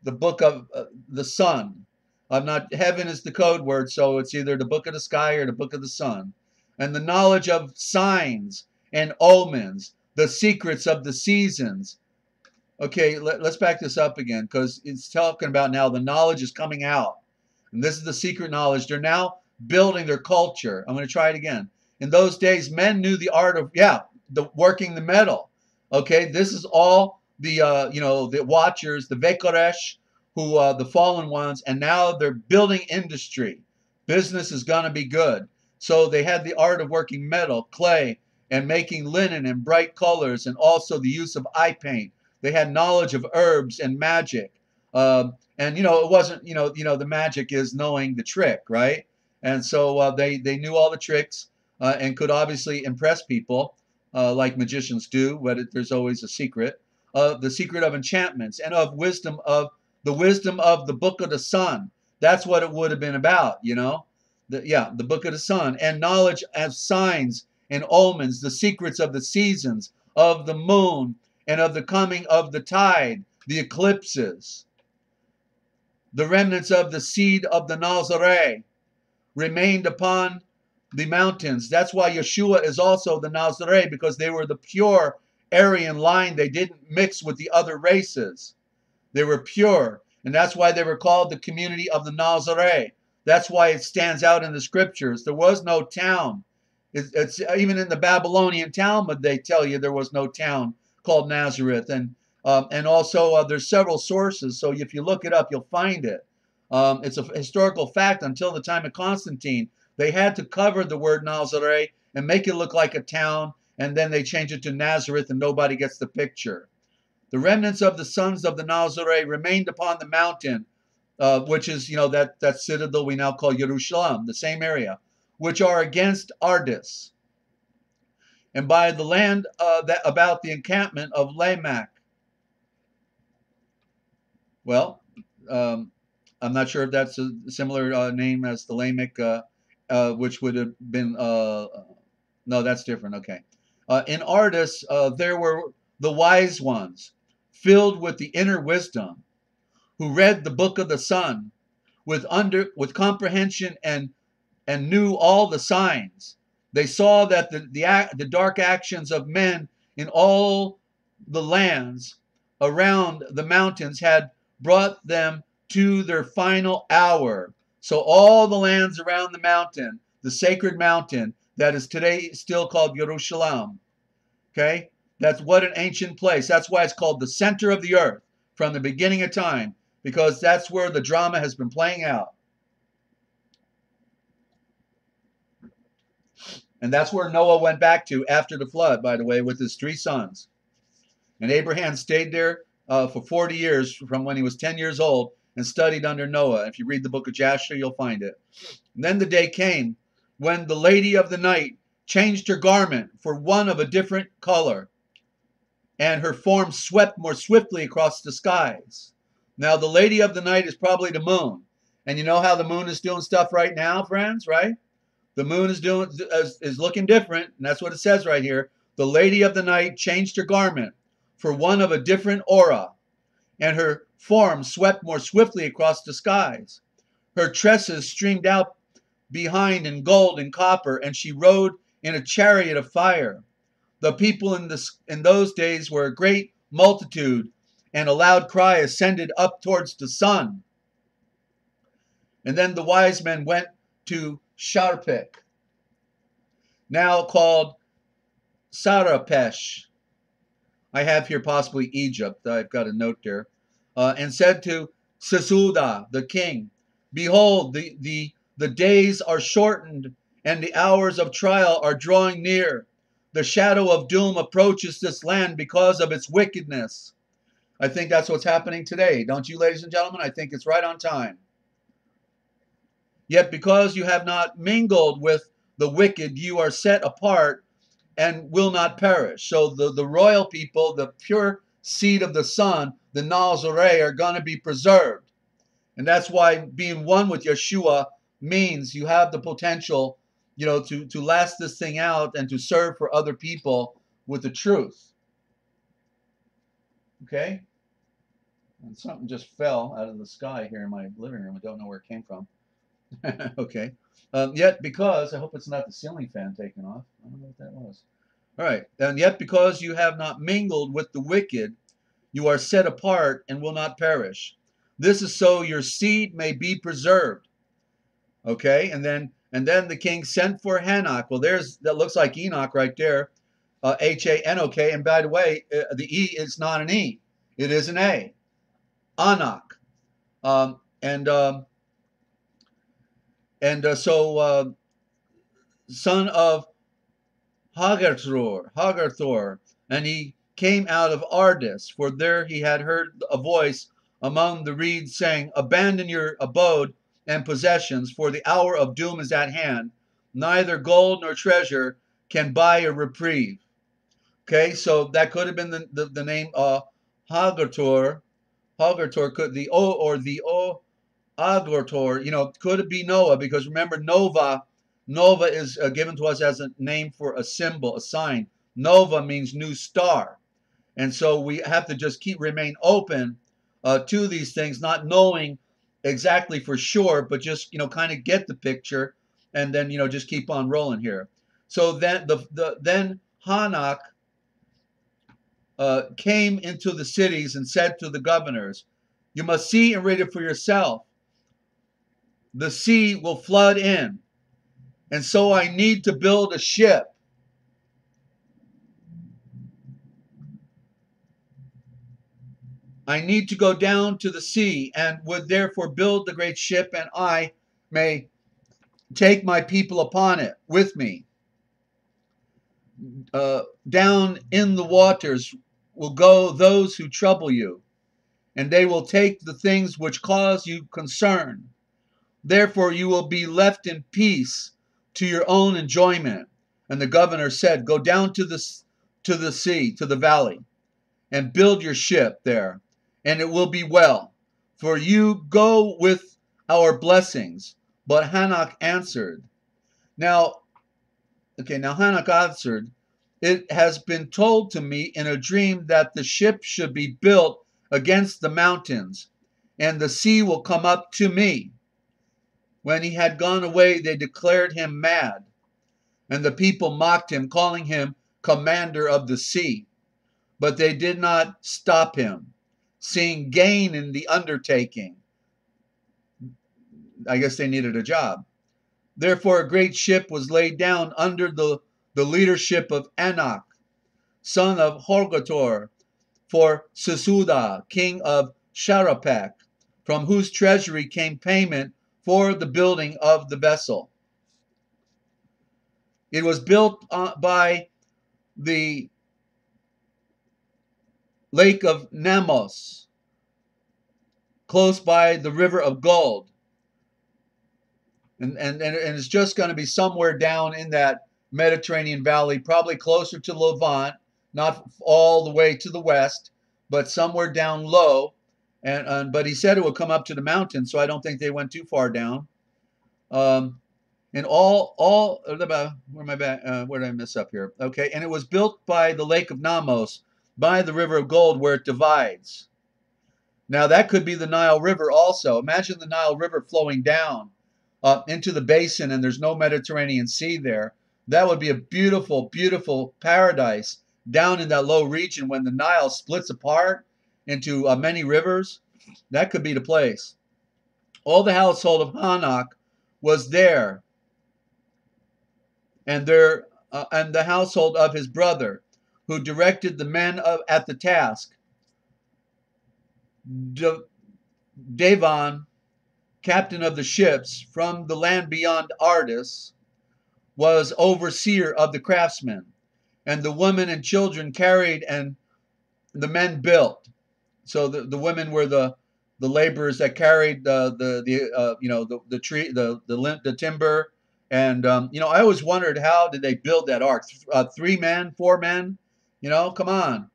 the book of the sun. I'm not, heaven is the code word, so it's either the book of the sky or the book of the sun. And the knowledge of signs and omens, the secrets of the seasons. Okay, let's back this up again, because it's talking about now the knowledge is coming out. And this is the secret knowledge. They're now building their culture. I'm going to try it again. In those days, men knew the art of, the working the metal. Okay, this is all the, the watchers, the Vekoresh, who, the fallen ones, and now they're building industry. Business is going to be good. So they had the art of working metal, clay, and making linen and bright colors, and also the use of eye paint. They had knowledge of herbs and magic. And, it wasn't, the magic is knowing the trick, right? And so they knew all the tricks and could obviously impress people like magicians do, but there's always a secret. The secret of enchantments and of wisdom of the book of the sun. That's what it would have been about, the book of the sun, and knowledge of signs and omens, the secrets of the seasons, of the moon, and of the coming of the tide, the eclipses. The remnants of the seed of the Nazarene remained upon the mountains. That's why Yeshua is also the Nazarene, because they were the pure Aryan line. They didn't mix with the other races. They were pure. And that's why they were called the community of the Nazarene. That's why it stands out in the scriptures. There was no town. It's even in the Babylonian Talmud, they tell you there was no town called Nazareth. And also there's several sources. So if you look it up, you'll find it. It's a historical fact. Until the time of Constantine, they had to cover the word Nazareth and make it look like a town. And then they change it to Nazareth, and nobody gets the picture. The remnants of the sons of the Nazarene remained upon the mountain, which is, that citadel we now call Jerusalem, the same area, which are against Ardis, and by the land about the encampment of Lamech. Well, I'm not sure if that's a similar name as the Lamech, which would have been, no, that's different, okay. In Ardis, there were the wise ones, filled with the inner wisdom, who read the book of the sun with comprehension and knew all the signs. They saw that the dark actions of men in all the lands around the mountains had brought them to their final hour. So all the lands around the mountain, the sacred mountain that is today still called Jerusalem, okay? That's what an ancient place. That's why it's called the center of the earth from the beginning of time, because that's where the drama has been playing out. And that's where Noah went back to after the flood, by the way, with his 3 sons. And Abraham stayed there for 40 years from when he was 10 years old and studied under Noah. If you read the book of Jasher, you'll find it. And then the day came when the lady of the night changed her garment for one of a different color, and her form swept more swiftly across the skies. Now, the lady of the night is probably the moon. And you know how the moon is doing stuff right now, friends, right? The moon is looking different, and that's what it says right here. The lady of the night changed her garment for one of a different aura, and her form swept more swiftly across the skies. Her tresses streamed out behind in gold and copper, and she rode in a chariot of fire. The people in those days were a great multitude, and a loud cry ascended up towards the sun. And then the wise men went to Sharpik, now called Sarapesh. I have here possibly Egypt. I've got a note there. And said to Sesuda, the king, behold, the days are shortened, and the hours of trial are drawing near. The shadow of doom approaches this land because of its wickedness. I think that's what's happening today. Don't you, ladies and gentlemen? I think it's right on time. Yet because you have not mingled with the wicked, you are set apart and will not perish. So the royal people, the pure seed of the sun, the Nazarene, are going to be preserved. And that's why being one with Yeshua means you have the potential, to last this thing out and to serve for other people with the truth. Okay, and something just fell out of the sky here in my living room. I don't know where it came from. Okay, yet because I hope it's not the ceiling fan taking off. I don't know what that was. All right, and yet because you have not mingled with the wicked, you are set apart and will not perish. This is so your seed may be preserved. Okay, and then the king sent for Hanok. Well, there's that looks like Enoch right there, Hanok. And by the way, the E is not an E; it is an A, Anak. Um, and so son of Hagarthor, and he came out of Ardis, for there he had heard a voice among the reeds saying, "Abandon your abode and possessions, for the hour of doom is at hand. Neither gold nor treasure can buy a reprieve." Okay, so that could have been the name Hagartor. Hagartor could the O or the O Agortor, could it be Noah? Because remember, Nova is given to us as a name for a symbol, a sign. Nova means new star. And so we have to just remain open to these things, not knowing exactly for sure, but just, kind of get the picture and then, just keep on rolling here. So then Hanok came into the cities and said to the governors, "You must see and read it for yourself. The sea will flood in, and so I need to build a ship." I need to go down to the sea and would therefore build the great ship, and I may take my people upon it with me. Down in the waters will go those who trouble you, and they will take the things which cause you concern. Therefore you will be left in peace to your own enjoyment. And the governor said, "Go down to the sea, to the valley, and build your ship there, and it will be well. For you go with our blessings." But Hanok answered. Now Hanok answered, "It has been told to me in a dream that the ship should be built against the mountains, and the sea will come up to me." When he had gone away, they declared him mad, and the people mocked him, calling him commander of the sea. But they did not stop him, seeing gain in the undertaking. I guess they needed a job. Therefore, a great ship was laid down under the leadership of Anak, son of Horgator, for Sesuda, king of Sharapek, from whose treasury came payment for the building of the vessel. It was built by the lake of Namos, close by the river of gold. And it's just going to be somewhere down in that Mediterranean valley, probably closer to Levant, not all the way to the west, but somewhere down low. But he said it would come up to the mountain, so I don't think they went too far down. And all where am I back? Where did I mess up here? Okay, and it was built by the lake of Namos, by the river of gold, where it divides. Now that could be the Nile River also. Imagine the Nile River flowing down into the basin, and there's no Mediterranean Sea there. That would be a beautiful, beautiful paradise down in that low region when the Nile splits apart into many rivers. That could be the place. All the household of Hanok was there, and the household of his brother, who directed the men at the task. Davan, captain of the ships from the land beyond Ardis, was overseer of the craftsmen, and the women and children carried, and the men built. So the women were the laborers that carried the tree, the timber, and I always wondered, how did they build that ark? 3 men, 4 men, come on.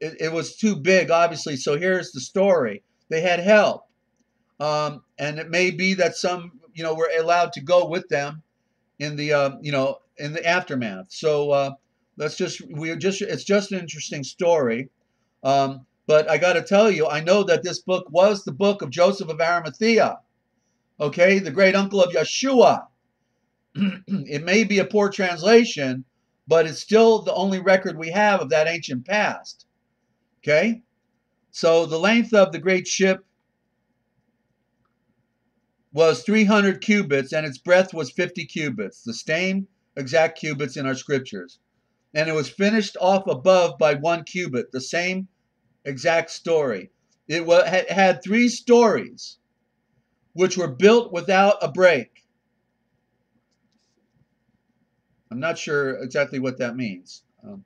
It was too big, obviously. So here's the story: they had help, and it may be that some were allowed to go with them in the in the aftermath. So it's just an interesting story. But I got to tell you, I know that this book was the book of Joseph of Arimathea, okay, the great uncle of Yeshua. It may be a poor translation, but it's still the only record we have of that ancient past, okay? So the length of the great ship was 300 cubits, and its breadth was 50 cubits, the same exact cubits in our scriptures. And it was finished off above by 1 cubit, the same exact story. It had 3 stories, which were built without a break. I'm not sure exactly what that means. The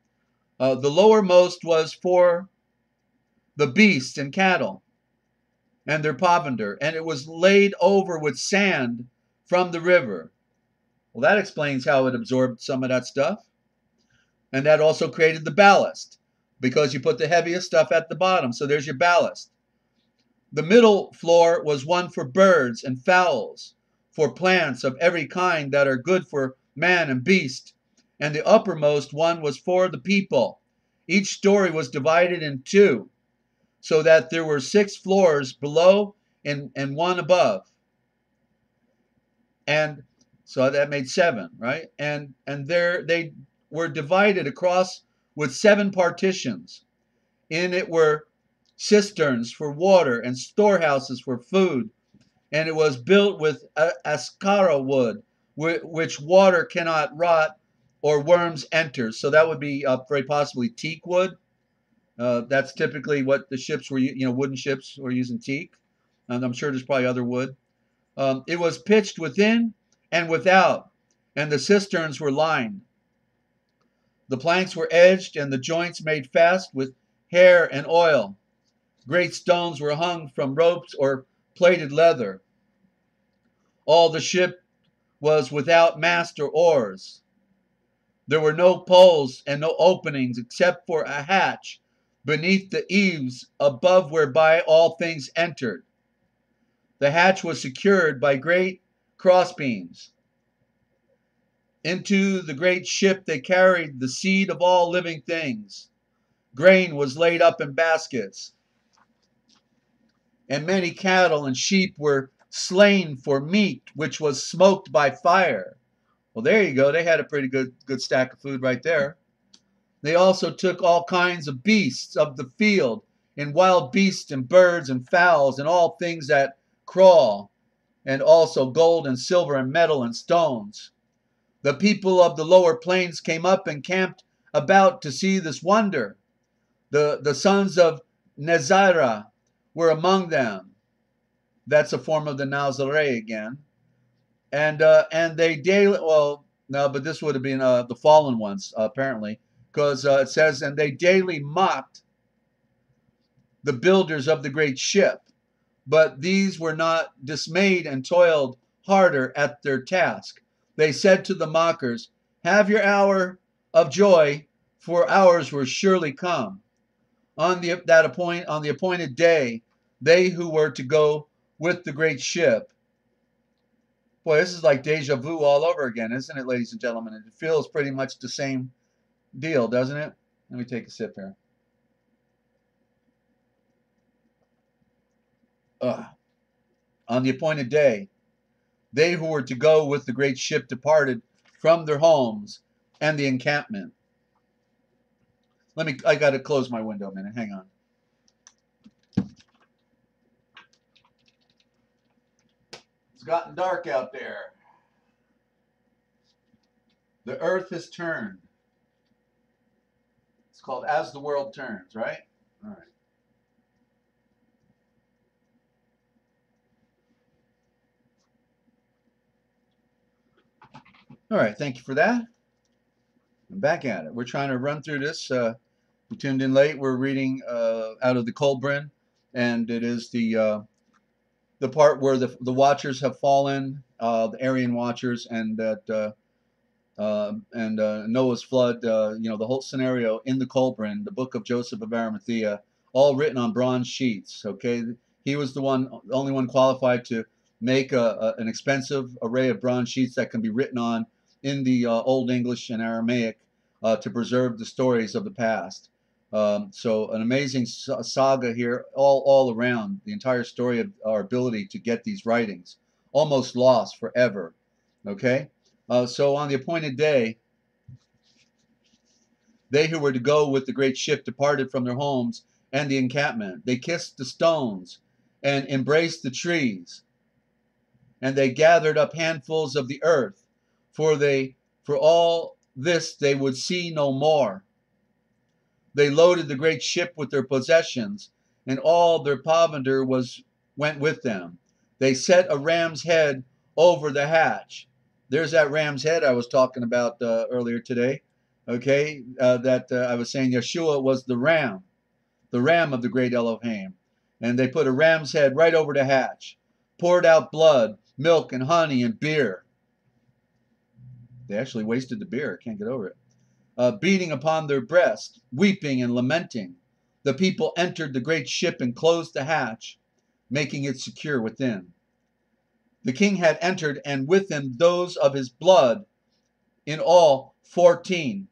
lowermost was for the beasts and cattle and their provender, and it was laid over with sand from the river. Well, that explains how it absorbed some of that stuff. And that also created the ballast, because you put the heaviest stuff at the bottom. So there's your ballast. The middle floor was one for birds and fowls, for plants of every kind that are good for man and beast. And the uppermost one was for the people. Each story was divided in 2, so that there were 6 floors below and 1 above. And so that made 7, right? And there they were divided across with 7 partitions. In it were cisterns for water and storehouses for food. And it was built with ascara wood, which water cannot rot or worms enter. So that would be very possibly teak wood. That's typically what the ships were, wooden ships were using teak. And I'm sure there's probably other wood. It was pitched within and without, and the cisterns were lined. The planks were edged and the joints made fast with hair and oil. Great stones were hung from ropes or plated leather. All the ship was without mast or oars. There were no poles and no openings except for a hatch beneath the eaves above whereby all things entered. The hatch was secured by great crossbeams. Into the great ship they carried the seed of all living things. Grain was laid up in baskets. And many cattle and sheep were slain for meat, which was smoked by fire. Well, there you go. They had a pretty good stack of food right there. They also took all kinds of beasts of the field, and wild beasts and birds and fowls and all things that crawl, and also gold and silver and metal and stones. The people of the lower plains came up and camped about to see this wonder. The sons of Nezira were among them. That's a form of the Nazare again. And they daily, well, no, but this would have been the fallen ones, apparently, because it says, and they daily mocked the builders of the great ship, but these were not dismayed and toiled harder at their task. They said to the mockers, "Have your hour of joy, for ours will surely come." On the appointed day, they who were to go with the great ship. Boy, this is like deja vu all over again, isn't it, ladies and gentlemen? It feels pretty much the same deal, doesn't it? Let me take a sip here. On the appointed day, they who were to go with the great ship departed from their homes and the encampment. I got to close my window a minute. Hang on. It's gotten dark out there. The earth has turned. It's called As the World Turns, right? All right. All right, thank you for that. I'm back at it. We're trying to run through this. You tuned in late. We're reading out of the Kolbrin, and it is the part where the Watchers have fallen, the Aryan Watchers, and that Noah's flood. The whole scenario in the Kolbrin, the book of Joseph of Arimathea, all written on bronze sheets. Okay, he was the only one qualified to make an expensive array of bronze sheets that can be written on in the Old English and Aramaic to preserve the stories of the past. So an amazing saga here, all around the entire story of our ability to get these writings, almost lost forever. Okay, so on the appointed day, they who were to go with the great ship departed from their homes and the encampment. They kissed the stones and embraced the trees, and they gathered up handfuls of the earth, for all this they would see no more. They loaded the great ship with their possessions, and all their provender went with them. They set a ram's head over the hatch. There's that ram's head I was talking about earlier today. Okay, I was saying Yeshua was the ram of the great Elohim. And they put a ram's head right over the hatch, poured out blood, milk, and honey, and beer. They actually wasted the beer. I can't get over it. Beating upon their breast, weeping and lamenting. The people entered the great ship and closed the hatch, making it secure within. The king had entered, and with him those of his blood, in all 14.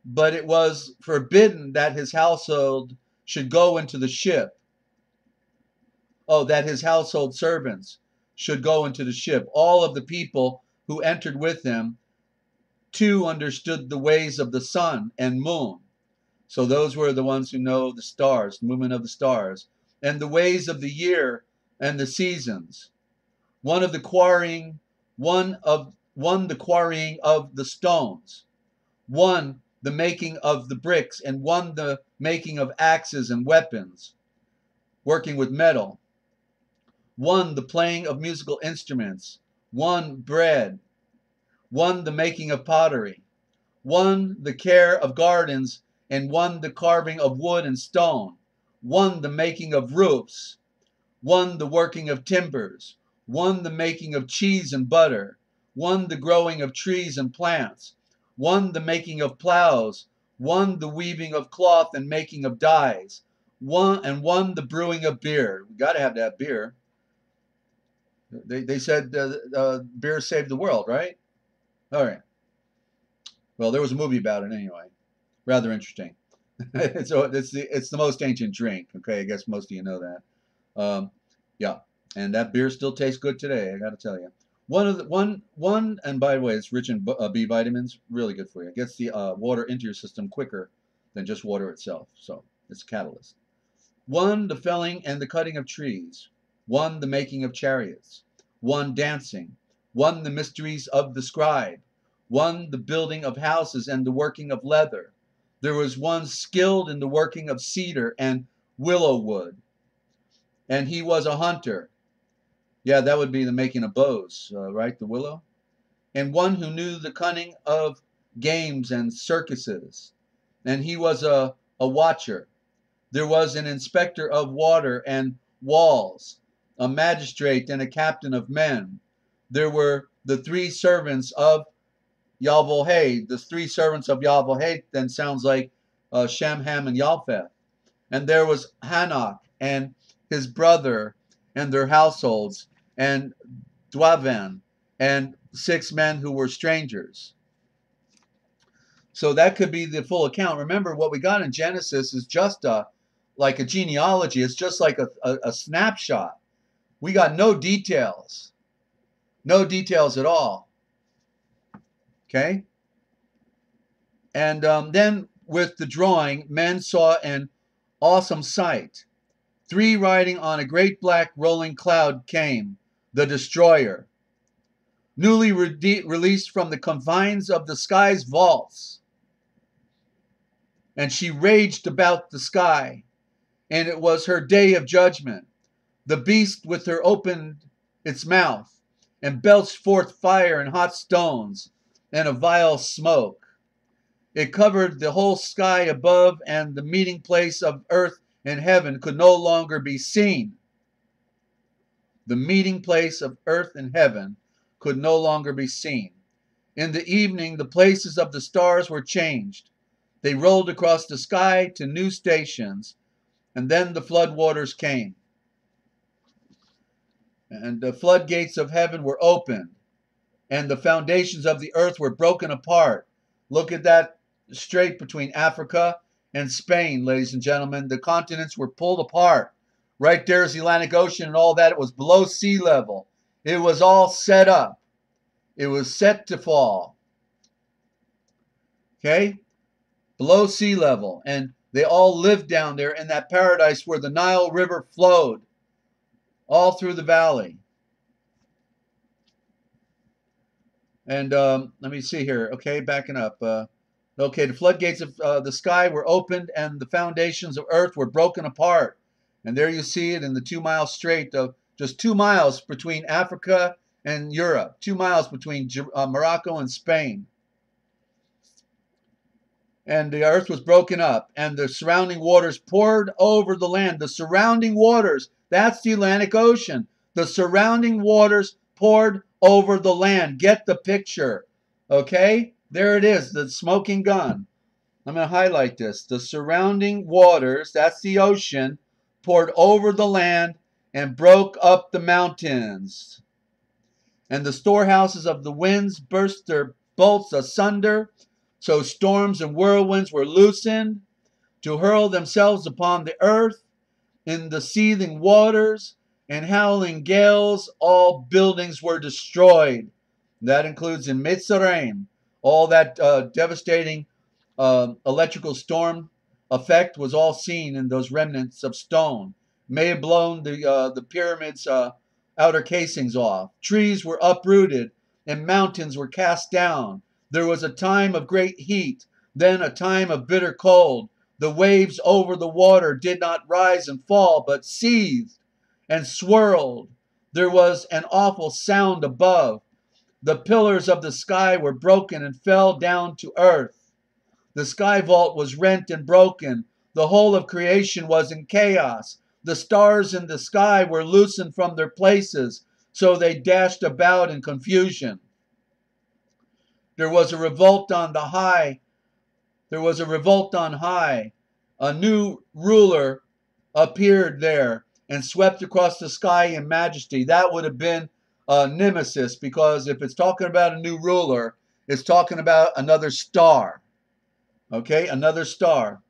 But it was forbidden that his household should go into the ship. Oh, that his household servants should go into the ship. All of the people who entered with him, too, understood the ways of the sun and moon. So those were the ones who know the stars, the movement of the stars, and the ways of the year and the seasons. One the quarrying of the stones, one the making of the bricks, and one the making of axes and weapons, working with metal. One the playing of musical instruments, one bread, one the making of pottery, one the care of gardens, and one the carving of wood and stone, one the making of roofs, one the working of timbers, one the making of cheese and butter, one the growing of trees and plants, one the making of plows, one the weaving of cloth and making of dyes, one the brewing of beer. We got to have that beer. They said beer saved the world, right? All right. Well, there was a movie about it anyway. Rather interesting. So it's the most ancient drink. Okay, I guess most of you know that. Yeah, and that beer still tastes good today. I got to tell you. And by the way, it's rich in B vitamins. Really good for you. It gets the water into your system quicker than just water itself. So it's a catalyst. One, the felling and the cutting of trees. One, the making of chariots. One, dancing. One, the mysteries of the scribe. One, the building of houses and the working of leather. There was one skilled in the working of cedar and willow wood, and he was a hunter. Yeah, that would be the making of bows, right? The willow. And one who knew the cunning of games and circuses, and he was a watcher. There was an inspector of water and walls, a magistrate and a captain of men. There were the three servants of Yahweh. The three servants of Yahweh then sounds like Shem, Ham, and Japheth. And there was Hanok and his brother and their households, and Dwavan, and 6 men who were strangers. So that could be the full account. Remember, what we got in Genesis is just like a genealogy. It's just like a snapshot. We got no details. No details at all. Okay? And then with the drawing, men saw an awesome sight. 3 riding on a great black rolling cloud came, the destroyer, newly released from the confines of the sky's vaults. And she raged about the sky, and it was her day of judgment. The beast with her opened its mouth, and belched forth fire and hot stones, and a vile smoke. It covered the whole sky above, and the meeting place of earth and heaven could no longer be seen. The meeting place of earth and heaven could no longer be seen. In the evening, the places of the stars were changed. They rolled across the sky to new stations, and then the flood waters came. And the floodgates of heaven were opened, and the foundations of the earth were broken apart. Look at that strait between Africa and Spain, ladies and gentlemen. The continents were pulled apart. Right there is the Atlantic Ocean and all that. It was below sea level. It was all set up. It was set to fall. Okay? Below sea level. And they all lived down there in that paradise where the Nile River flowed all through the valley. And let me see here. Okay, backing up. Okay, the floodgates of the sky were opened and the foundations of earth were broken apart. And there you see it in the 2-mile strait of just 2 miles between Africa and Europe, 2 miles between Morocco and Spain. And the earth was broken up and the surrounding waters poured over the land. The surrounding waters, that's the Atlantic Ocean. The surrounding waters poured over the land. Get the picture. Okay? There it is, the smoking gun. I'm going to highlight this. The surrounding waters, that's the ocean, poured over the land and broke up the mountains. And the storehouses of the winds burst their bolts asunder. So storms and whirlwinds were loosened to hurl themselves upon the earth in the seething waters and howling gales. All buildings were destroyed. That includes in Mitzrayim. All that devastating electrical storm effect was all seen in those remnants of stone. May have blown the pyramids' outer casings off. Trees were uprooted and mountains were cast down. There was a time of great heat, then a time of bitter cold. The waves over the water did not rise and fall, but seethed and swirled. There was an awful sound above. The pillars of the sky were broken and fell down to earth. The sky vault was rent and broken. The whole of creation was in chaos. The stars in the sky were loosened from their places, so they dashed about in confusion. There was a revolt on the high. There was a revolt on high. A new ruler appeared there and swept across the sky in majesty. That would have been Nemesis, because if it's talking about a new ruler, it's talking about another star. Okay, another star.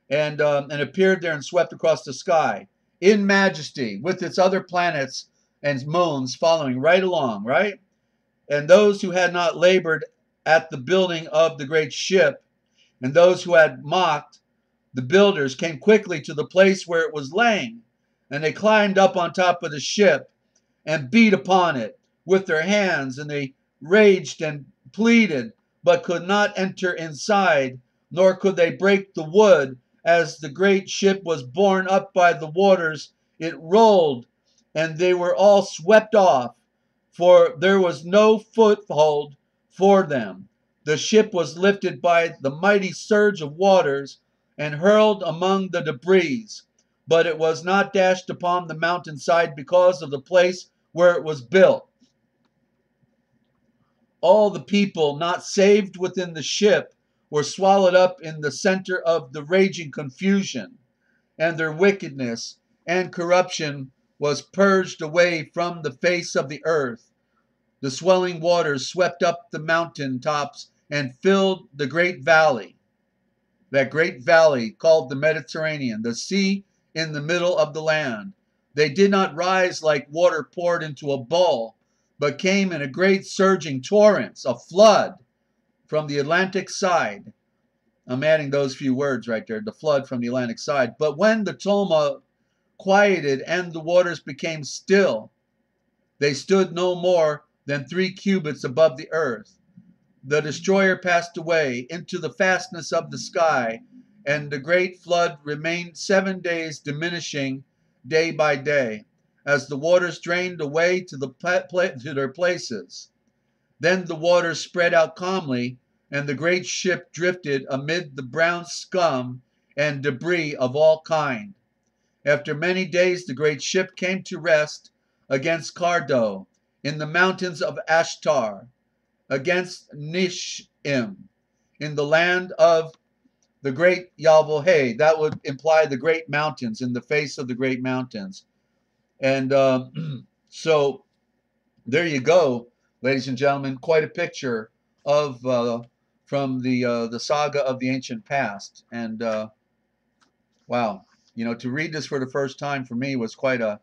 And appeared there and swept across the sky in majesty with its other planets and moons following right along, right? And those who had not labored at the building of the great ship, and those who had mocked the builders, came quickly to the place where it was laying, and they climbed up on top of the ship and beat upon it with their hands, and they raged and pleaded, but could not enter inside, nor could they break the wood. As the great ship was borne up by the waters, it rolled, and they were all swept off, for there was no foothold for them. The ship was lifted by the mighty surge of waters and hurled among the debris, but it was not dashed upon the mountainside because of the place where it was built. All the people not saved within the ship were swallowed up in the center of the raging confusion, and their wickedness and corruption was purged away from the face of the earth. The swelling waters swept up the mountain tops and filled the great valley. That great valley called the Mediterranean, the sea in the middle of the land. They did not rise like water poured into a bowl, but came in a great surging torrents, a flood from the Atlantic side. I'm adding those few words right there, the flood from the Atlantic side. But when the tumult quieted and the waters became still, they stood no more than 3 cubits above the earth. The destroyer passed away into the fastness of the sky, and the great flood remained 7 days, diminishing day by day, as the waters drained away to their places. Then the waters spread out calmly, and the great ship drifted amid the brown scum and debris of all kind. After many days, the great ship came to rest against Cardo, in the mountains of Ashtar, against Nishim, in the land of the great Yalvohe. That would imply the great mountains, in the face of the great mountains. And so there you go, ladies and gentlemen, quite a picture of from the saga of the ancient past. And Wow. To read this for the first time for me was quite a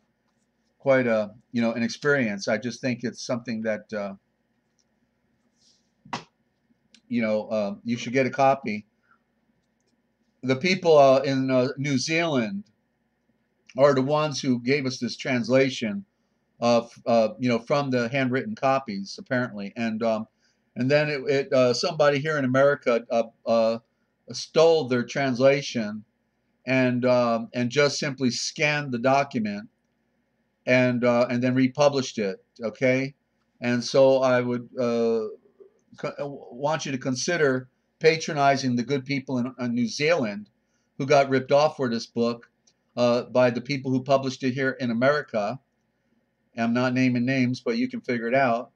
an experience. I just think it's something that you should get a copy. The people in New Zealand are the ones who gave us this translation from the handwritten copies apparently, and then somebody here in America stole their translation and just simply scanned the document and then republished it. Okay, and so I would want you to consider patronizing the good people in New Zealand who got ripped off for this book by the people who published it here in America. I'm not naming names, but you can figure it out.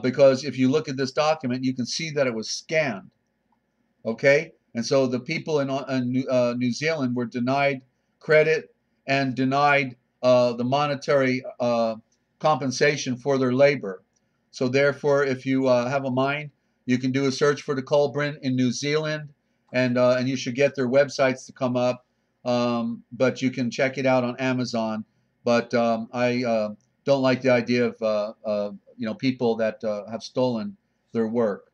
Because if you look at this document, you can see that it was scanned. Okay? And so the people in New Zealand were denied credit and denied the monetary compensation for their labor. So therefore, if you have a mind, you can do a search for the Culbrin in New Zealand, and you should get their websites to come up. But you can check it out on Amazon. But I don't like the idea of people that have stolen their work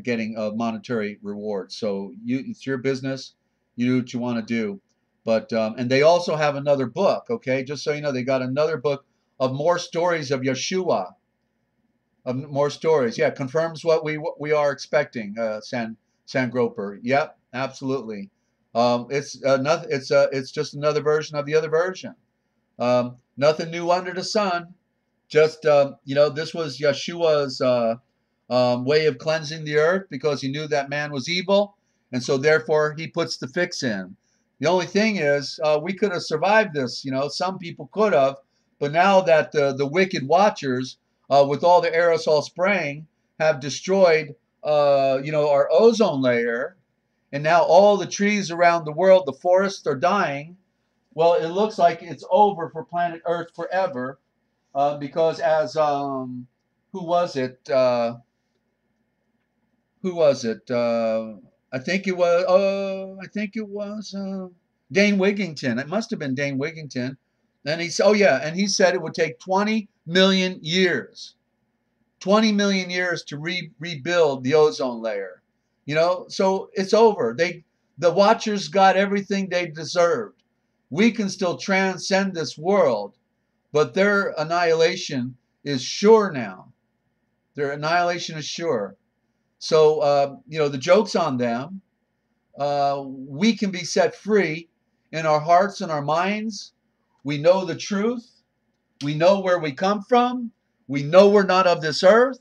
getting a monetary reward. So it's your business. You do what you want to do. But and they also have another book. Okay, just so you know, they got another book of more stories of Yeshua. Of more stories. Yeah, confirms what we are expecting. San Groper. Yep, absolutely. It's another. It's just another version of the other version. Nothing new under the sun. Just this was Yeshua's way of cleansing the earth because he knew that man was evil, and so therefore he puts the fix in. The only thing is, we could have survived this. Some people could have, but now that the wicked watchers, with all the aerosol spraying, have destroyed, our ozone layer, and now all the trees around the world, the forests are dying. Well, it looks like it's over for planet Earth forever, because as who was it? Who was it? I think it was. Dane Wigington. It must have been Dane Wigington. And he said, oh yeah, and he said it would take 20 million years. 20 million years to rebuild the ozone layer. So it's over. The watchers got everything they deserved. We can still transcend this world, but their annihilation is sure now. Their annihilation is sure. So, the joke's on them. We can be set free in our hearts and our minds. We know the truth. We know where we come from. We know we're not of this earth.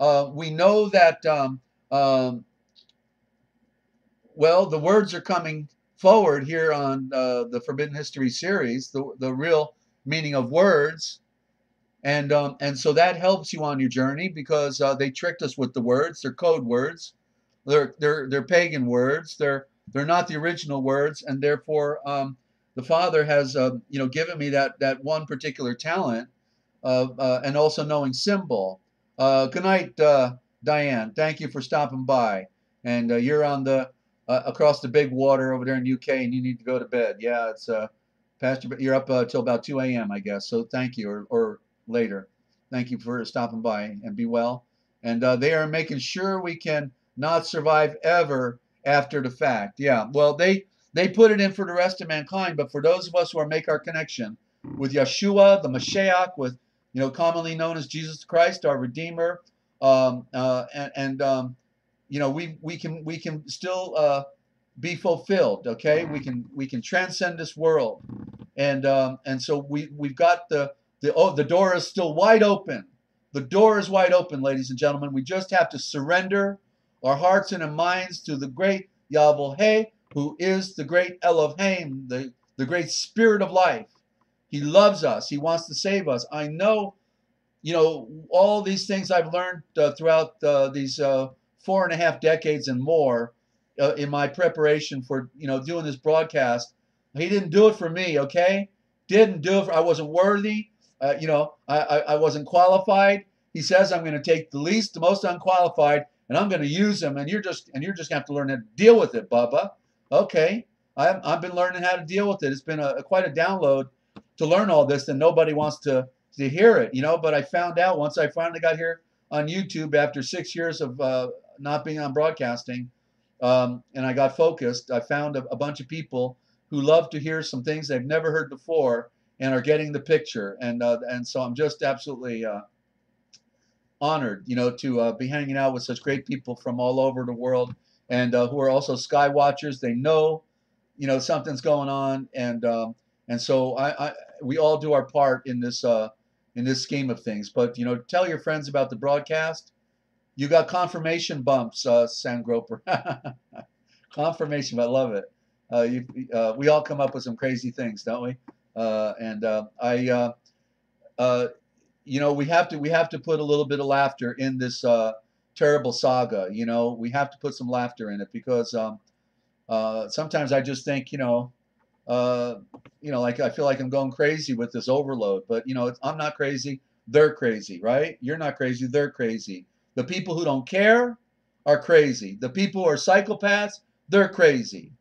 We know that, the words are coming forward here on the Forbidden History series, the real meaning of words. And so that helps you on your journey because they tricked us with the words. They're code words. They're pagan words. They're not the original words, and therefore the Father has given me that one particular talent of and also knowing symbol. Good night, Diane. Thank you for stopping by. And you're on the across the big water over there in UK, and you need to go to bed. Yeah, it's Pastor. You're up till about 2 a.m. I guess. So thank you, or later. Thank you for stopping by and be well. And they are making sure we can not survive ever after the fact. Yeah, well, they put it in for the rest of mankind, but for those of us who are make our connection with Yeshua, the Mashiach, with commonly known as Jesus Christ, our Redeemer, we can still be fulfilled. Okay, we can transcend this world, and so we've got the door is still wide open. The door is wide open, ladies and gentlemen. We just have to surrender our hearts and our minds to the great Yahweh, who is the great Elohim, the great Spirit of life. He loves us. He wants to save us. I know, all these things I've learned throughout these 4.5 decades and more in my preparation for, doing this broadcast. He didn't do it for me, okay? Didn't do it. I wasn't worthy. I wasn't qualified. He says I'm going to take the least, the most unqualified, and I'm going to use them. And you're just going to have to learn to deal with it, Bubba. Okay. I've been learning how to deal with it. It's been quite a download to learn all this, and nobody wants to hear it, you know. But I found out once I finally got here on YouTube after 6 years of not being on broadcasting, and I got focused. I found a bunch of people who love to hear some things they've never heard before and are getting the picture. And so I'm just absolutely honored, you know, to be hanging out with such great people from all over the world, and who are also sky watchers. They know, you know, something's going on, and so we all do our part in this scheme of things. But you know, tell your friends about the broadcast. You got confirmation bumps, Sam Groper. Confirmation, I love it. We all come up with some crazy things, don't we? You know, we have to put a little bit of laughter in this terrible saga. You know, we have to put some laughter in it, because sometimes I just think, like I feel like I'm going crazy with this overload. But you know, I'm not crazy. They're crazy, right? You're not crazy. They're crazy. The people who don't care are crazy. The people who are psychopaths, they're crazy,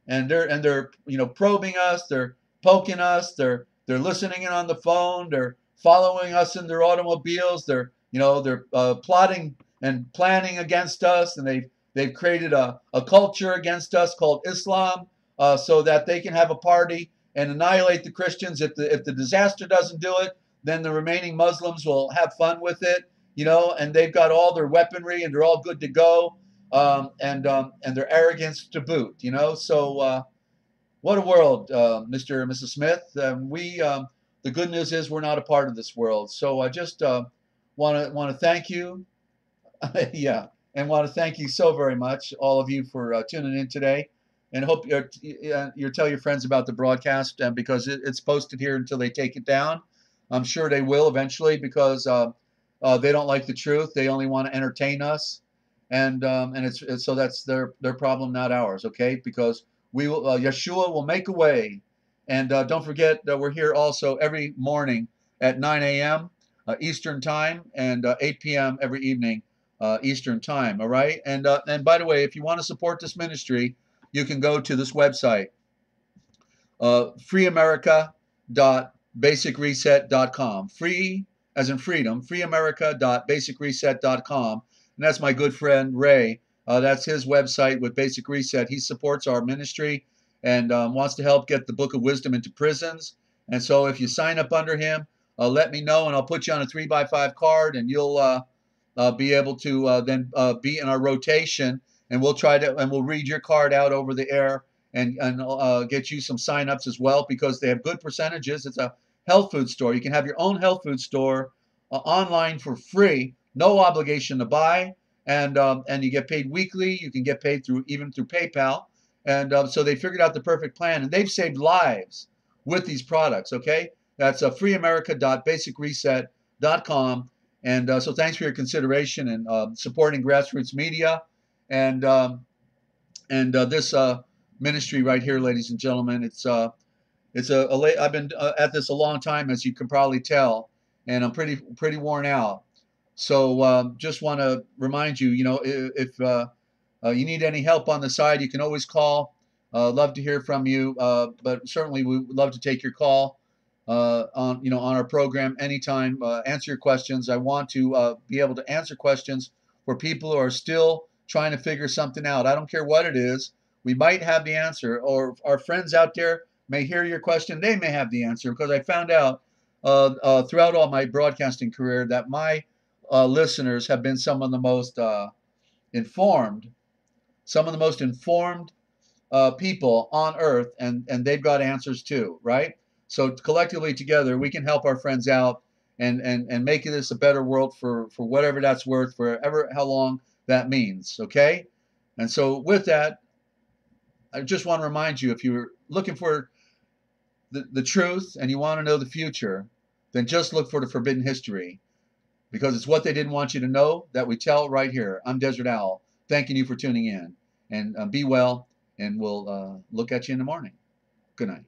and they're you know, probing us. They're poking us. They're listening in on the phone. They're following us in their automobiles. They're plotting and planning against us, and they've created a culture against us called Islam, so that they can have a party and annihilate the Christians. If the disaster doesn't do it, then the remaining Muslims will have fun with it, you know. And they've got all their weaponry, and they're all good to go, and their arrogance to boot, you know. So what a world, Mr. and Mrs. Smith. The good news is we're not a part of this world. So I just want to thank you, yeah, and want to thank you so very much, all of you, for tuning in today, and hope you tell your friends about the broadcast, because it's posted here until they take it down. I'm sure they will eventually, because they don't like the truth. They only want to entertain us, and it's so that's their problem, not ours. Okay, because we will, Yeshua will make a way. And don't forget that we're here also every morning at 9 a.m. Eastern time, and 8 p.m. every evening Eastern time. All right. And by the way, if you want to support this ministry, you can go to this website, freeamerica.basicreset.com. Free as in freedom. freeamerica.basicreset.com. And that's my good friend Ray. That's his website with Basic Reset. He supports our ministry, and wants to help get the Book of Wisdom into prisons. And so if you sign up under him, let me know, and I'll put you on a 3x5 card, and you'll be able to then be in our rotation, and we'll read your card out over the air, and get you some sign-ups as well, because they have good percentages. It's a health food store. You can have your own health food store online for free, no obligation to buy, and you get paid weekly. You can get paid even through PayPal. And so they figured out the perfect plan, and they've saved lives with these products. Okay, that's freeamerica.basicreset.com. And so thanks for your consideration and supporting grassroots media, and this ministry right here, ladies and gentlemen. I've been at this a long time, as you can probably tell, and I'm pretty worn out. So just want to remind you, you know, if you need any help on the side, you can always call. Love to hear from you, but certainly we would love to take your call on our program anytime. Answer your questions. I want to be able to answer questions for people who are still trying to figure something out. I don't care what it is. We might have the answer, or our friends out there may hear your question. They may have the answer, because I found out throughout all my broadcasting career that my listeners have been some of the most informed people on earth, and they've got answers too, right? So collectively together, we can help our friends out, and make this a better world for whatever that's worth, for how long that means. Okay. And so with that, I just want to remind you, if you're looking for the truth and you want to know the future, then just look for the forbidden history, because it's what they didn't want you to know that we tell right here. I'm Desert Owl, thanking you for tuning in, and be well, and we'll look at you in the morning. Good night.